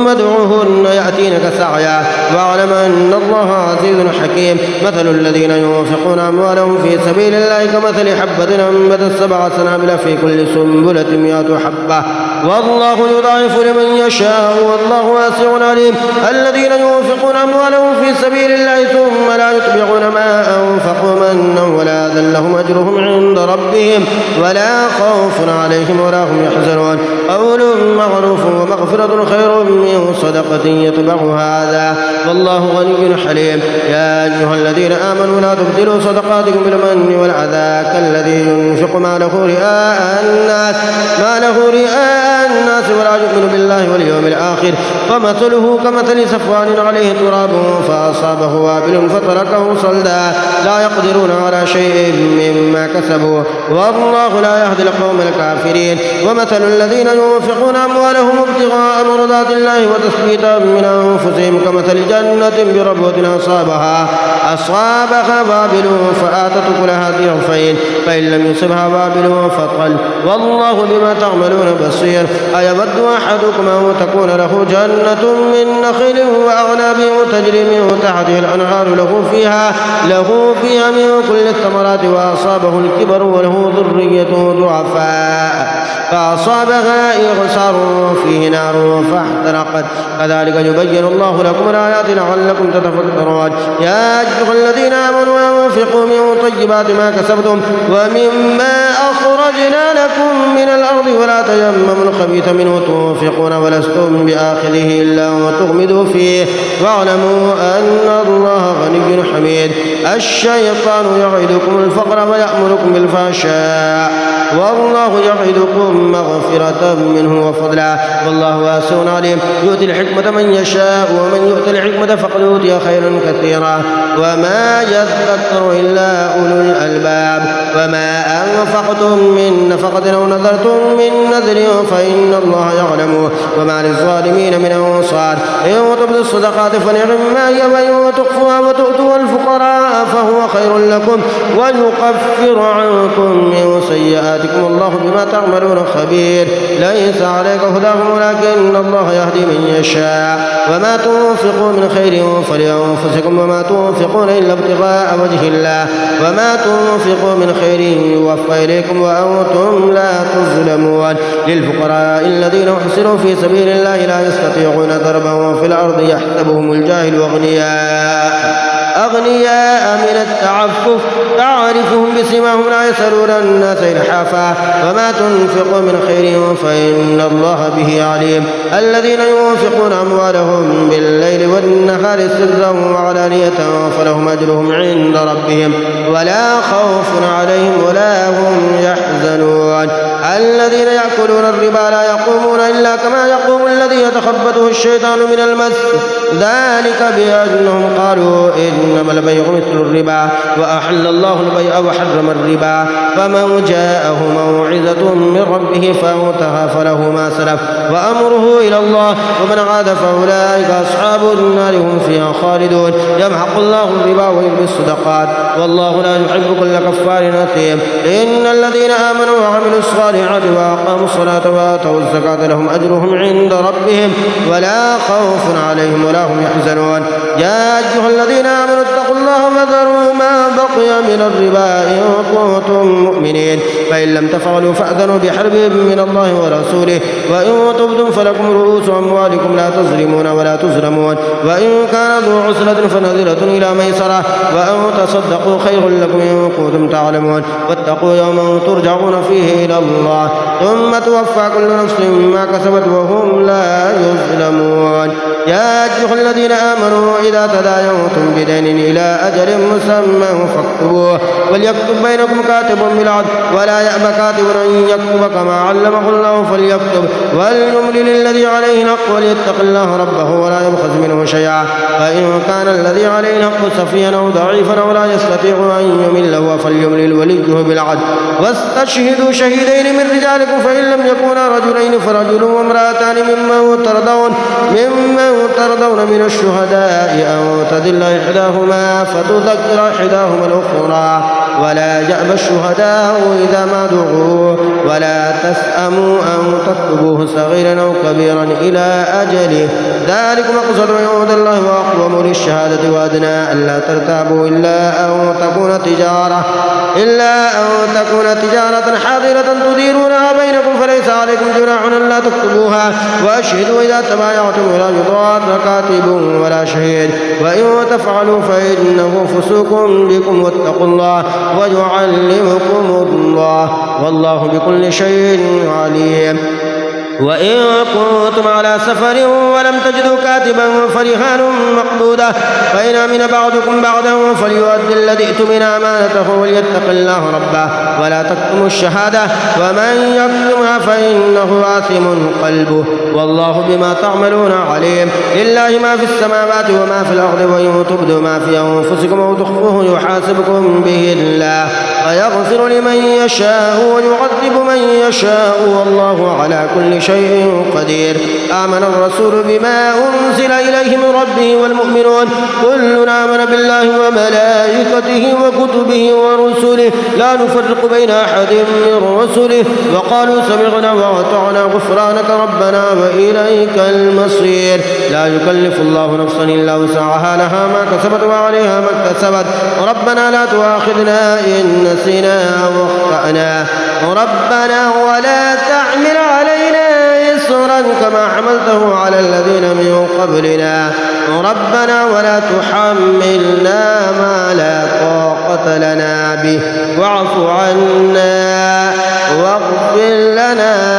ادعوهن يأتينك سعيا واعلم أن الله عزيز حكيم. مثل الذين ينفقون أموالهم في سبيل الله كمثل حبة أنبتت 7 سنابل في كل سنبلة 100 حبة والله يضاعف لمن يشاء والله واسع عليم. الذين ينفقون أموالهم في سبيل الله ثم لا يتبعون ما أنفقوا منا ولا أذى لهم أجرهم عند ربهم ولا خوف عليهم ولا هم يحزنون. قول معروف ومغفرة خير من صدقة يتبعها أذى والله غني حليم. يا أيها الذين آمنوا لا تبطلوا صدقاتكم بالمن والأذى كالذي ينفق ماله رئاء الناس ولا يؤمن بالله واليوم الآخر فمثله كمثل صفوان عليه تراب فأصابه وابل فتركه صلدا لا يقدرون على شيء مما كسبوا والله لا يهدي القوم الكافرين. ومثل الذين ينفقون أموالهم ابتغاء مرضات الله وتثبيتا من أنفسهم كمثل جنة بربوة أصابها وابل فآتت كلها ضعفين فإن لم يصبها وابل فطل والله بما تعملون بصير. أيود أحدكم أن تكون له جنة من نخيل وأعناب تجري من تحتها الأنهار له فيها من كل الثمرات وأصابه الكبر وله ذرية ضعفاء فأصابها إعصار فيه نار فاحترقت كذلك يبين الله لكم الآيات لعلكم تتفكرون. يا أيها الذين آمنوا أنفقوا من طيبات ما كسبتم ومما أخرجنا لكم من الأرض ولا تيمموا الخبيث منه تنفقون ولستم بآخذه إلا أن تغمضوا فيه واعلموا أن الله غني حميد. الشيطان يعدكم الفقر ويأمركم بالفحشاء والله يعدكم مغفرة منه وفضلا والله واسع عليم. يؤتي الحكمة من يشاء ومن يؤتي الحكمة فقد أوتي خيرا كثيرا وما يذكر إلا أولو الألباب. وما أنفقتم من نفقة أو نذرتم من نذر فإن الله يعلمه وما للظالمين من أنصار. إن تبدوا الصدقات فنعما هي وإن تخفوها وتؤتوا الفقراء فهو خير لكم ويكفر عنكم من سيئاتكم والله بما تعملون خبير. ليس عليك هداهم ولكن الله يهدي من يشاء. وما تنفقوا من خير فلأنفسكم وما تنفقون إلا ابتغاء وجه الله وما تنفقوا من خير يوفى إليكم وأنتم لا تظلمون. للفقراء الذين احصروا في سبيل الله لا يستطيعون ضربا في الأرض يحسبهم الجاهل أغنياء من التعفف تعرفهم بسماهم لا يسألون الناس إلحافا وما تنفقوا من خير فإن الله به عليم. الذين ينفقون أموالهم بالليل والنهار سرا وعلانية فلهم أجرهم عند ربهم ولا خوف عليهم ولا هم يحزنون. الذين يأكلون الربا لا يقومون إلا كما يقوم الذي يتخبطه الشيطان من المس ذلك بأنهم قالوا إنما البيع مثل الربا وأحل الله البيع وحرم الربا فمن جاءه موعظة من ربه فانتهى فله ما سلف وأمره إلى الله ومن عاد فأولئك أصحاب النار هم فيها خالدون. يمحق الله الربا ويربي الصدقات والله لا يحب كل كفار أثيم. إن الذين آمنوا وعملوا الصالحات وأقاموا الصلاة وآتوا الزكاة لهم أجرهم عند ربهم ولا خوف عليهم ولا هم يحزنون. يا أيها الذين آمنوا اتقوا الله وذروا ما بقي من الربا إن كنتم مؤمنين فإن لم تفعلوا تفعلوا فأذنوا بحرب من الله ورسوله وإن تبتم فلكم رؤوس أموالكم لا تظلمون ولا تظلمون وإن كان ذو عسرة فنظرة إلى ميسرة وأن تصدقوا خير لكم إن كنتم تعلمون واتقوا يوما ترجعون فيه إلى الله ثم توفى كل نفس ما كسبت وهم لا يظلمون يا أيها الذين آمنوا إذا تداينتم بدين إلى أجل مسمى فاكتبوه وليكتب بينكم كاتب بالعدل ولا يأبى كاتب أن يكتب كما علمه الله فليكتب وليملل الذي عليه الحق وليتق الله ربه ولا يبخس منه شيئا فإن كان الذي عليه الحق سفيها أو ضعيفا أو لا يستطيع أن يمل هو فليملل وليه بالعدل واستشهدوا شهيدين من رجالكم فإن لم يكونا رجلين فرجل وامرأتان ممن ترضون من الشهداء أو تدل إحداهما فتذكر إحداهما الأخرى ولا يأبى الشهداء إذا ما دعوا ولا تسأموا أن تكتبوه صغيرا أو كبيرا إلى أجله ذلك مقصد عند الله وأقوم للشهادة وأدنى ألا ترتابوا إلا أن تكون تجارة حاضرة تديرونها بينكم فليس عليكم جناح ألا تكتبوها وأشهدوا إذا تبايعتم ولا يضار كاتب ولا شهيد وإن تفعلوا فإنه فسوق بكم واتقوا الله ويعلمكم الله والله بكل شيء عليم وإن كنتم على سفر ولم تجدوا كاتبا فرهان مقبوضة فإن أمن بعضكم بعضا فليؤدي الذي ائتمن أمانته وليتق الله ربه ولا تكتموا الشهادة ومن يكتمها فإنه آثم قلبه والله بما تعملون عليم لله ما في السماوات وما في الأرض وإن تبدوا ما في أنفسكم أو تخفوه يحاسبكم به الله ويغفر لمن يشاء ويعذب من يشاء والله على كل شيء قدير آمن الرسول بما أنزل إليه من ربه والمؤمنون كلنا آمن بالله وملائكته وكتبه ورسله لا نفرق بين أحد من رسله وقالوا سمعنا وأطعنا غفرانك ربنا وإليك المصير لا يكلف الله نفسا إلا وسعها لها ما كسبت وعليها ما اكتسبت ربنا لا تؤاخذنا إن نسينا أو أخطأنا ربنا ولا تحمل علينا إصرا كما حملته على الذين من قبلنا ربنا ولا تحملنا ما لا طاقة لنا به واعف عنا واغفر لنا